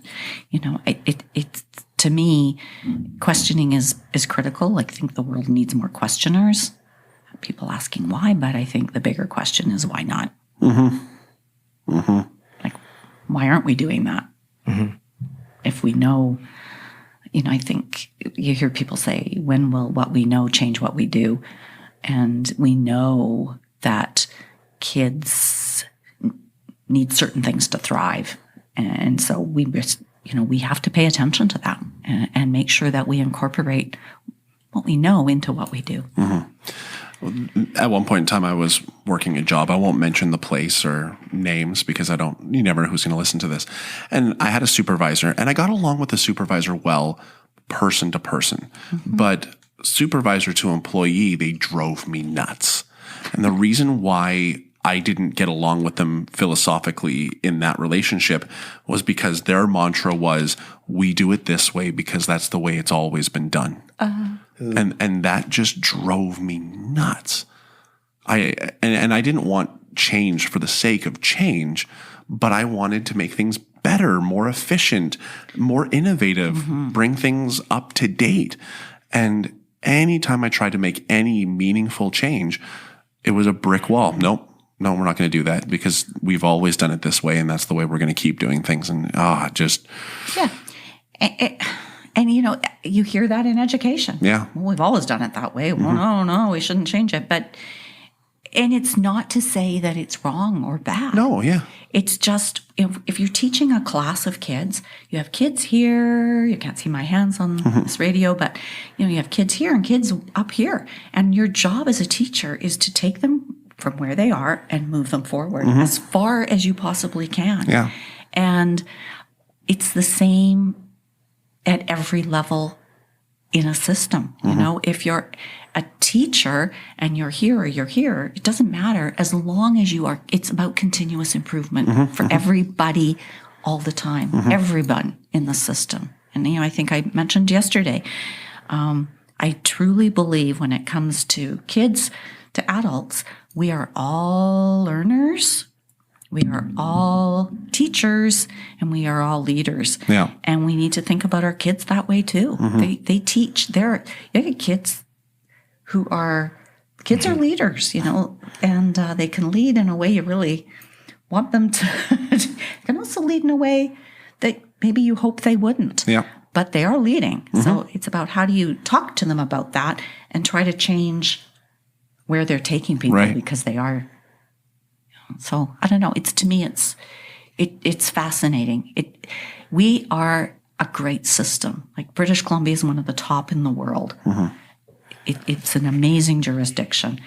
it to me, questioning is critical. I think the world needs more questioners. People asking why, but I think the bigger question is why not? Mm-hmm. Mm-hmm. Like, why aren't we doing that? Mm-hmm. If we know, I think you hear people say, when will what we know change what we do? And we know that kids need certain things to thrive. And so we have to pay attention to that and make sure that we incorporate what we know into what we do. Mm-hmm. At one point in time, I was working a job. I won't mention the place or names because you never know who's going to listen to this. And I had a supervisor, and I got along with the supervisor well, person to person. Mm-hmm. But supervisor to employee, they drove me nuts. And the reason why I didn't get along with them philosophically in that relationship was because their mantra was, we do it this way because that's the way it's always been done. And that just drove me nuts. I didn't want change for the sake of change, but I wanted to make things better, more efficient, more innovative, bring things up to date. And anytime I tried to make any meaningful change, it was a brick wall. Nope. No, we're not going to do that because we've always done it this way, and that's the way we're going to keep doing things. And yeah. And you hear that in education. Yeah. Well, we've always done it that way. Well, no, we shouldn't change it. And it's not to say that it's wrong or bad. No, yeah. It's just, if you're teaching a class of kids, you have kids here, you can't see my hands on this radio, but you have kids here and kids up here. And your job as a teacher is to take them from where they are and move them forward as far as you possibly can. Yeah. And it's the same at every level in a system. If you're a teacher and you're here or you're here, it doesn't matter as long as you are. It's about continuous improvement for everybody all the time, everyone in the system. And, I think I mentioned yesterday, I truly believe when it comes to kids to adults, we are all learners, we are all teachers, and we are all leaders. Yeah. And we need to think about our kids that way too. They teach. You get kids who are leaders, and they can lead in a way you really want them to. Can also lead in a way that maybe you hope they wouldn't. Yeah. But they are leading. So it's about how do you talk to them about that and try to change where they're taking people because they are. So I don't know. To me, it's fascinating. We are a great system. Like British Columbia is one of the top in the world. It's an amazing jurisdiction,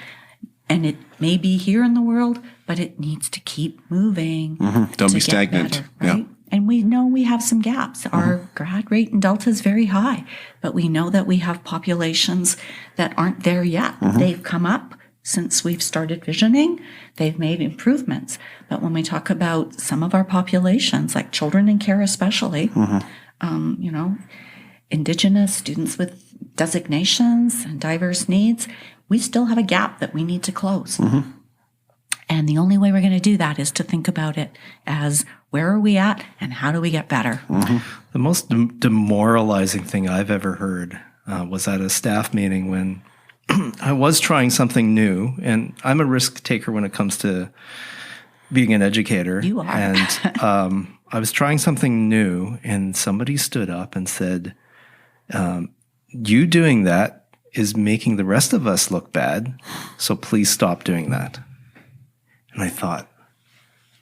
and it may be here in the world, but it needs to keep moving. Don't be stagnant. Better, right? Yeah. And we know we have some gaps. Our grad rate in Delta is very high, but we know that we have populations that aren't there yet. They've come up since we've started visioning. They've made improvements. But when we talk about some of our populations, like children in care especially, Indigenous students with designations and diverse needs, we still have a gap that we need to close. And the only way we're going to do that is to think about it as where are we at and how do we get better? The most demoralizing thing I've ever heard was at a staff meeting when I was trying something new, and I'm a risk taker when it comes to being an educator. You are. And I was trying something new, and somebody stood up and said, you doing that is making the rest of us look bad, so please stop doing that. And I thought,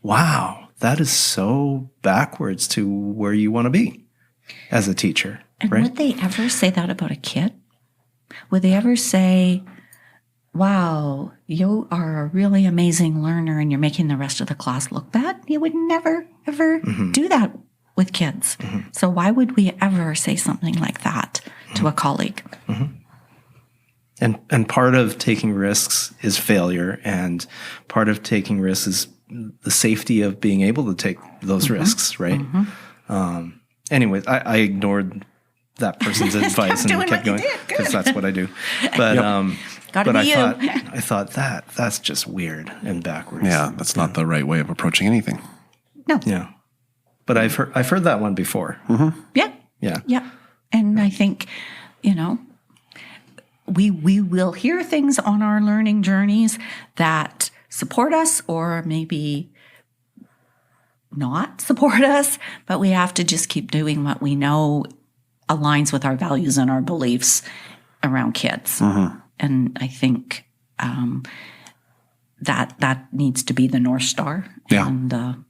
wow, that is so backwards to where you want to be as a teacher. And right? would they ever say that about a kid? Would they ever say, wow, you are a really amazing learner and you're making the rest of the class look bad. You would never, ever do that with kids. So why would we ever say something like that to a colleague? And part of taking risks is failure, and part of taking risks is the safety of being able to take those risks, right? Anyways, I ignored that person's advice and kept going because that's what I do. But I thought that's just weird and backwards. Yeah, that's not the right way of approaching anything. No. Yeah, but I've heard that one before. Yeah. And I think, we will hear things on our learning journeys that support us or maybe not support us, but we have to just keep doing what we know aligns with our values and our beliefs around kids. And I think that needs to be the North Star. Yeah. And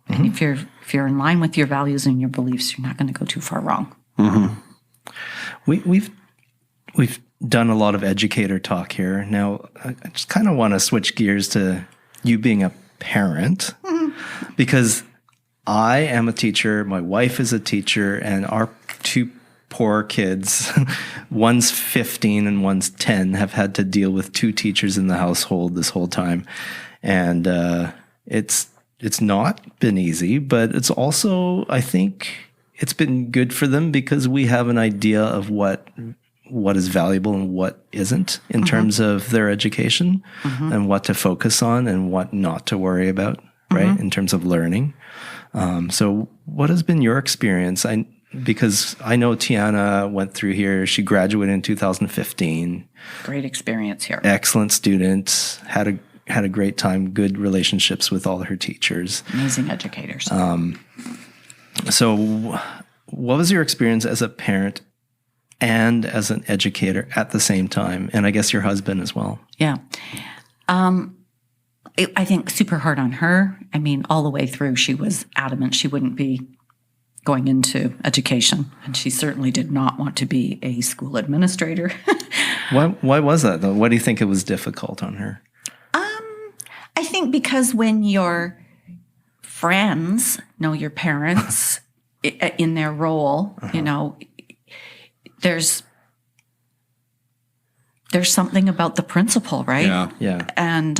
if you're in line with your values and your beliefs, you're not going to go too far wrong. We've done a lot of educator talk here. Now, I just kind of want to switch gears to you being a parent, because I am a teacher, my wife is a teacher, and our two poor kids, one's 15 and one's 10, have had to deal with two teachers in the household this whole time. And it's not been easy, but it's also, I think, it's been good for them because we have an idea of what is valuable and what isn't in terms of their education, and what to focus on and what not to worry about, right, in terms of learning. So what has been your experience? Because I know Tiana went through here. She graduated in 2015. Great experience here. Excellent student. Had a great time. Good relationships with all her teachers. Amazing educators. So what was your experience as a parent and as an educator at the same time? And I guess your husband as well. Yeah. I think super hard on her. I mean, all the way through, she was adamant she wouldn't be going into education. And she certainly did not want to be a school administrator. Why was that, though? Why do you think it was difficult on her? I think because when your friends know your parents in their role, there's something about the principal, right? Yeah. And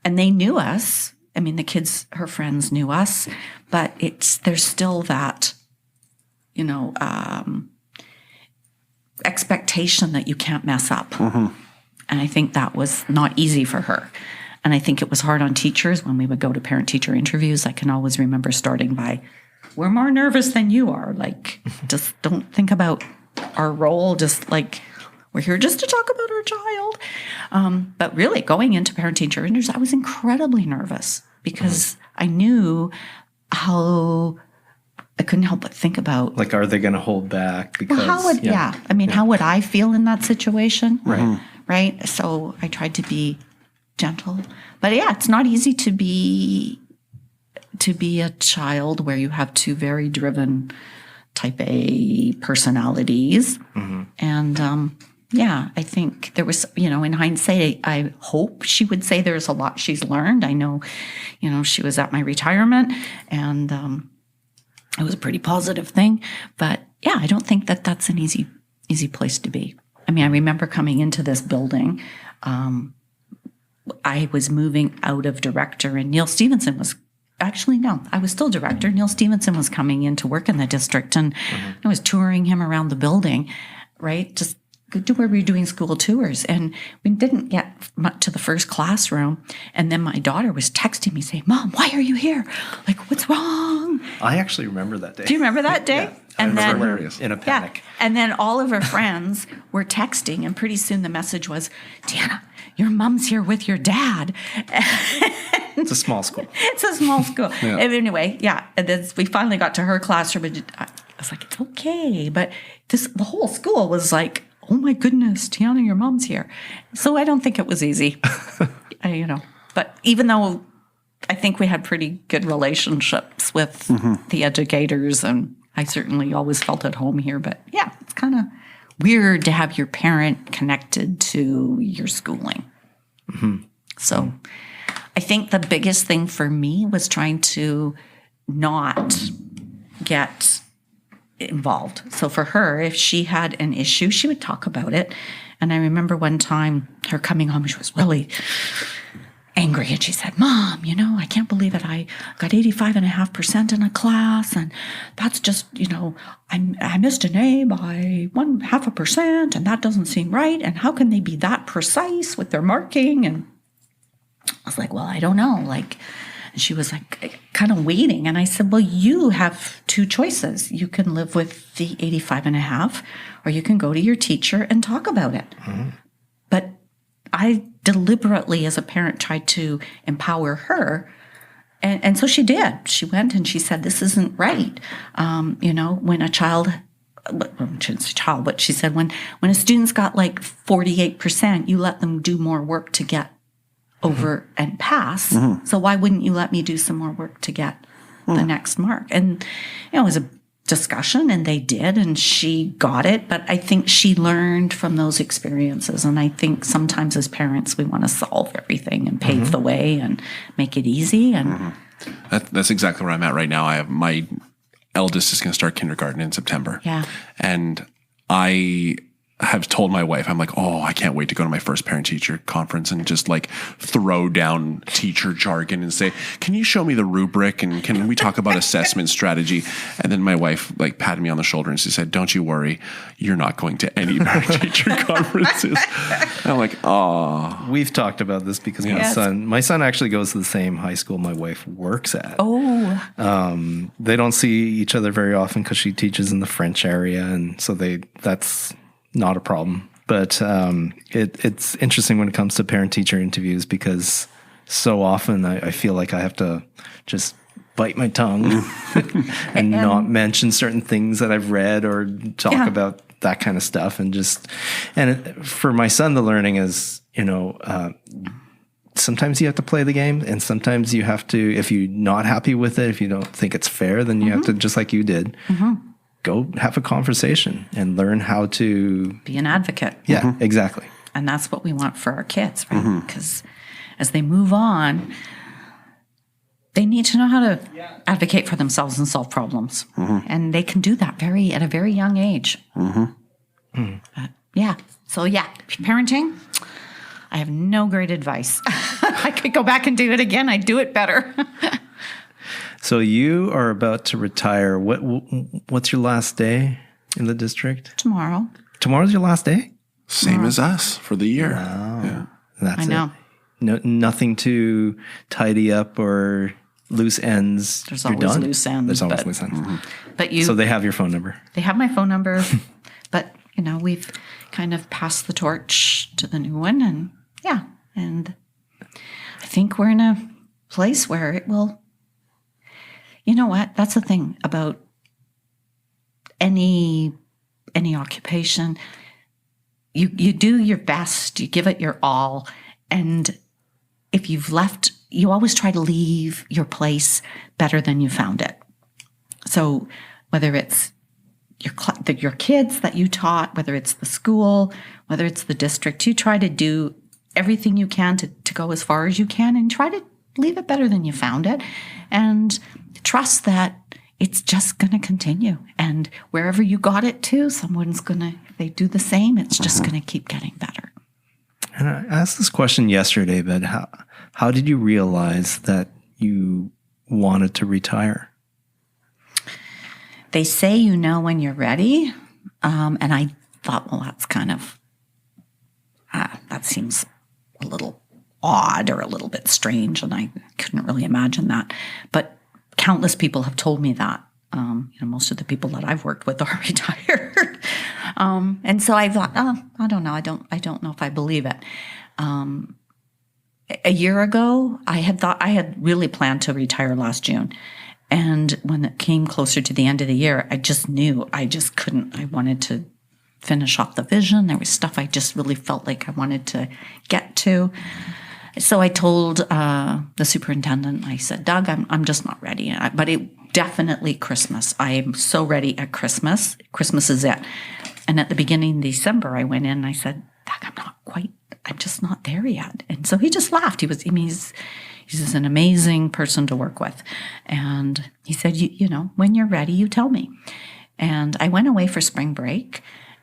they knew us. I mean, the kids, her friends knew us, but there's still that, expectation that you can't mess up. And I think that was not easy for her. And I think it was hard on teachers when we would go to parent-teacher interviews. I can always remember starting by, we're more nervous than you are. Like, just don't think about our role. Just like, we're here just to talk about our child. But really, going into parent-teacher interviews, I was incredibly nervous because I knew how I couldn't help but think about. Like, are they going to hold back? Because how would how would I feel in that situation? Right. So I tried to be gentle, but it's not easy to be a child where you have two very driven type A personalities. And I think there was, in hindsight, I hope she would say there's a lot she's learned. I know, she was at my retirement, and it was a pretty positive thing. But I don't think that that's an easy place to be. I mean, I remember coming into this building. I was moving out of director, and Neil Stevenson was I was still director. Neil Stevenson was coming in to work in the district, and I was touring him around the building, right? Just where we were doing school tours. And we didn't get much to the first classroom. And then my daughter was texting me saying, Mom, why are you here? Like, what's wrong? I actually remember that day. Do you remember that day? Yeah. And then in a panic. Yeah. And then all of her friends were texting, and pretty soon the message was, Deanna, your mom's here with your dad. It's a small school. It's a small school. And anyway, and then we finally got to her classroom, and I was like, it's okay. But the whole school was like, oh my goodness, Tiana, your mom's here. So I don't think it was easy, But even though I think we had pretty good relationships with the educators, and I certainly always felt at home here. But it's kind of weird to have your parent connected to your schooling. So I think the biggest thing for me was trying to not get involved. So for her, if she had an issue, she would talk about it. And I remember one time her coming home, she was really angry. And she said, Mom, I can't believe it. I got 85.5% in a class. And that's just, I missed an A by 0.5%. And that doesn't seem right. And how can they be that precise with their marking? And I was like, well, I don't know. And she was like kind of waiting. And I said, well, you have two choices. You can live with the 85.5, or you can go to your teacher and talk about it. But I deliberately, as a parent, tried to empower her. And so she did. She went and she said, this isn't right. When a child, but she said, when a student's got like 48%, you let them do more work to get over and pass. So why wouldn't you let me do some more work to get the next mark? And it was a discussion, and they did, and she got it. But I think she learned from those experiences. And I think sometimes as parents, we want to solve everything and pave the way and make it easy. And that's exactly where I'm at right now. I have my eldest is going to start kindergarten in September. Yeah. And I have told my wife, I'm like, I can't wait to go to my first parent-teacher conference and just like throw down teacher jargon and say, can you show me the rubric and can we talk about assessment strategy? And then my wife like patted me on the shoulder and she said, don't you worry, you're not going to any parent-teacher conferences. And I'm like, We've talked about this because my son actually goes to the same high school my wife works at. They don't see each other very often because she teaches in the French area, and so that's not a problem. But it's interesting when it comes to parent-teacher interviews, because so often I feel like I have to just bite my tongue and not mention certain things that I've read or talk about that kind of stuff. For my son, the learning is, sometimes you have to play the game, and sometimes you have to, if you're not happy with it, if you don't think it's fair, then you have to, just like you did, go have a conversation and learn how to be an advocate. Yeah, exactly. And that's what we want for our kids, right? Because as they move on, they need to know how to advocate for themselves and solve problems. And they can do that at a very young age. But parenting, I have no great advice. I could go back and do it again. I'd do it better. So you are about to retire. What's your last day in the district? Tomorrow. Tomorrow's your last day? Same as us for the year. Wow. Yeah. That's I know. It. Nothing to tidy up or loose ends. There's You're always done? loose ends. There's always loose ends. But So they have your phone number. They have my phone number. But, we've kind of passed the torch to the new one. And I think we're in a place where it will. You know what? That's the thing about any occupation. You do your best, you give it your all, and if you've left, you always try to leave your place better than you found it. So whether it's your kids that you taught, whether it's the school, whether it's the district, you try to do everything you can to go as far as you can and try to leave it better than you found it. And trust that it's just going to continue. And wherever you got it to, someone's going to, if they do the same, it's just going to keep getting better. And I asked this question yesterday, but how did you realize that you wanted to retire? They say when you're ready. And I thought, well, that's kind of, that seems a little odd or a little bit strange. And I couldn't really imagine that. But countless people have told me that. Most of the people that I've worked with are retired. And so I thought, I don't know. I don't know if I believe it. A year ago, I had really planned to retire last June. And when it came closer to the end of the year, I just knew I just couldn't. I wanted to finish off the vision. There was stuff I just really felt like I wanted to get to. So I told the superintendent, I said, Doug, I'm just not ready. But it definitely Christmas. I am so ready at Christmas. Christmas is it. And at the beginning of December, I went in and I said, I'm just not there yet. And so he just laughed. He's an amazing person to work with. And he said, you know, when you're ready, you tell me. And I went away for spring break,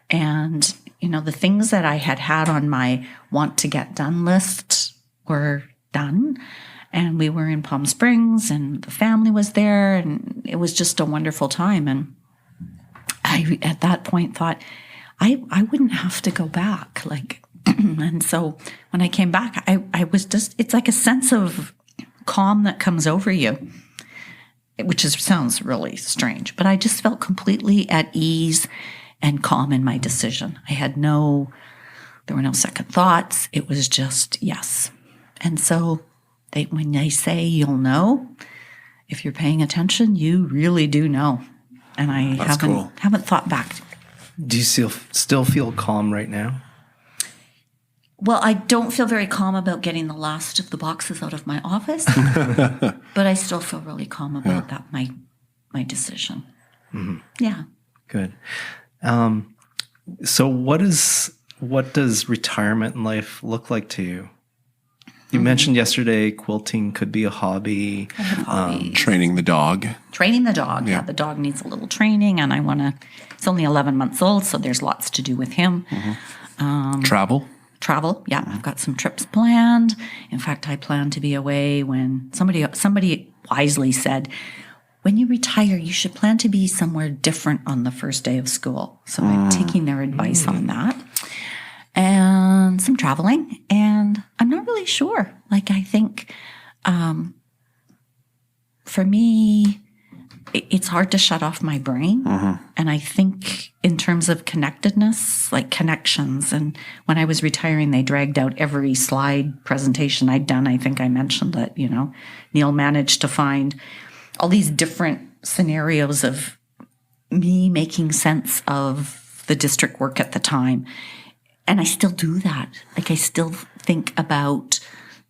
and, you know, the things that I had on my want to get done list were done. And we were in Palm Springs, and the family was there, and it was just a wonderful time. And I, at that point, thought I wouldn't have to go back. And so when I came back, I was just, it's like a sense of calm that comes over you, which sounds really strange, but I just felt completely at ease and calm in my decision. There were no second thoughts. It was just yes. And so when they say you'll know, if you're paying attention, you really do know. And I haven't thought back. Do you still feel calm right now? Well, I don't feel very calm about getting the last of the boxes out of my office, but I still feel really calm about that, my decision. Mm-hmm. Yeah. Good. So what does retirement life look like to you? You mentioned yesterday quilting could be a hobby. I have hobbies. Training the dog. Yeah, the dog needs a little training, and it's only 11 months old, so there's lots to do with him. Mm-hmm. Travel, yeah. I've got some trips planned. In fact, I plan to be away when somebody wisely said, when you retire, you should plan to be somewhere different on the first day of school. So I'm taking their advice on that. And some traveling. And I'm not really sure. I think for me, it's hard to shut off my brain. Mm-hmm. And I think in terms of connectedness, connections. And when I was retiring, they dragged out every slide presentation I'd done. I think I mentioned that, Neil managed to find all these different scenarios of me making sense of the district work at the time. And I still do that. I still think about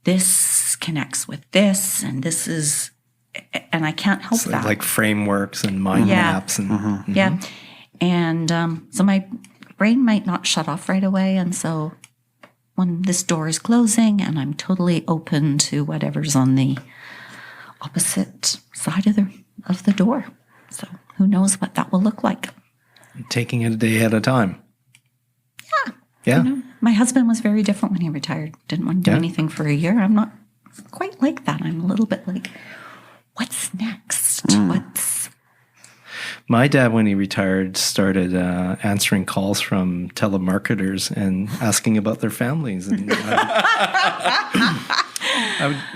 this connects with this, and this is... And I can't help that. Like frameworks and mind maps. And, mm-hmm. Yeah. And so my brain might not shut off right away. And so when this door is closing, and I'm totally open to whatever's on the opposite side of the door. So who knows what that will look like. Taking it a day at a time. Yeah. Yeah. My husband was very different when he retired. Didn't want to do anything for a year. I'm not quite like that. I'm a little bit like... What's next? My dad, when he retired, started answering calls from telemarketers and asking about their families. And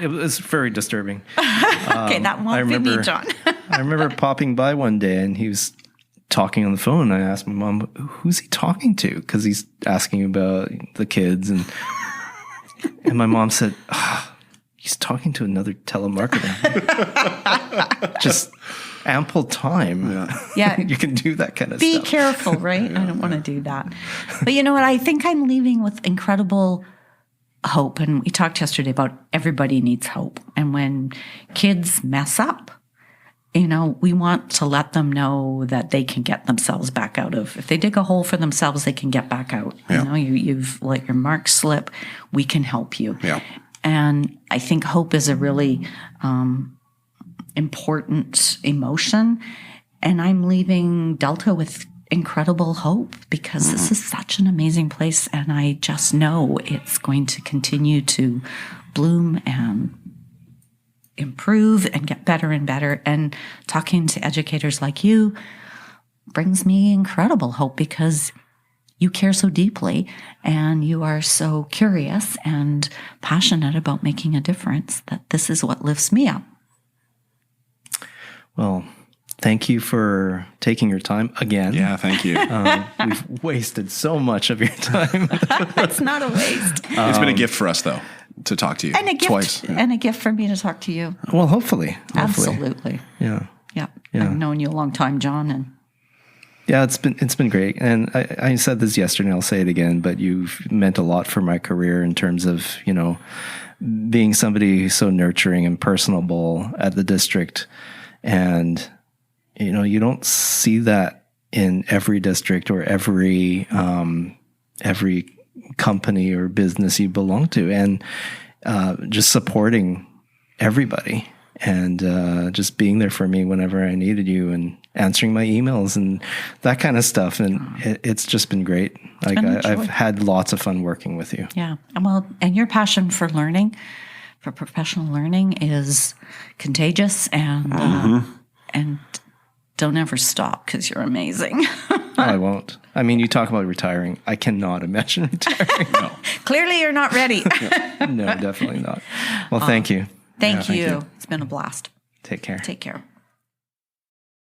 it was very disturbing. Okay, that won't be me, John. I remember popping by one day and he was talking on the phone. And I asked my mom, who's he talking to? Because he's asking about the kids. And my mom said, he's talking to another telemarketer. Just ample time. Yeah. You can do that kind of stuff. Be careful, right? I don't want to do that. But you know what? I think I'm leaving with incredible hope. And we talked yesterday about everybody needs hope. And when kids mess up, we want to let them know that they can get themselves back out of. If they dig a hole for themselves, they can get back out. Yeah. You've let your mark slip. We can help you. Yeah. And I think hope is a really important emotion. And I'm leaving Delta with incredible hope because this is such an amazing place. And I just know it's going to continue to bloom and improve and get better and better. And talking to educators like you brings me incredible hope because you care so deeply and you are so curious and passionate about making a difference that this is what lifts me up. Well, thank you for taking your time again. Yeah, thank you. We've wasted so much of your time. It's not a waste. It's been a gift for us, though, to talk to you twice. And a gift for me to talk to you. Well, hopefully. Absolutely. Yeah. I've known you a long time, John, and yeah, it's been great. And I said this yesterday, and I'll say it again, but you've meant a lot for my career in terms of, being somebody who's so nurturing and personable at the district. And, you don't see that in every district or every company or business you belong to, and just supporting everybody, and just being there for me whenever I needed you, and answering my emails and that kind of stuff. And it's just been great. Like I've had lots of fun working with you. Yeah. Well, and your passion for learning, for professional learning, is contagious, and don't ever stop, because you're amazing. I won't. I mean, you talk about retiring. I cannot imagine retiring. No. Clearly you're not ready. No, definitely not. Well, thank you. Thank you. It's been a blast. Take care. Take care.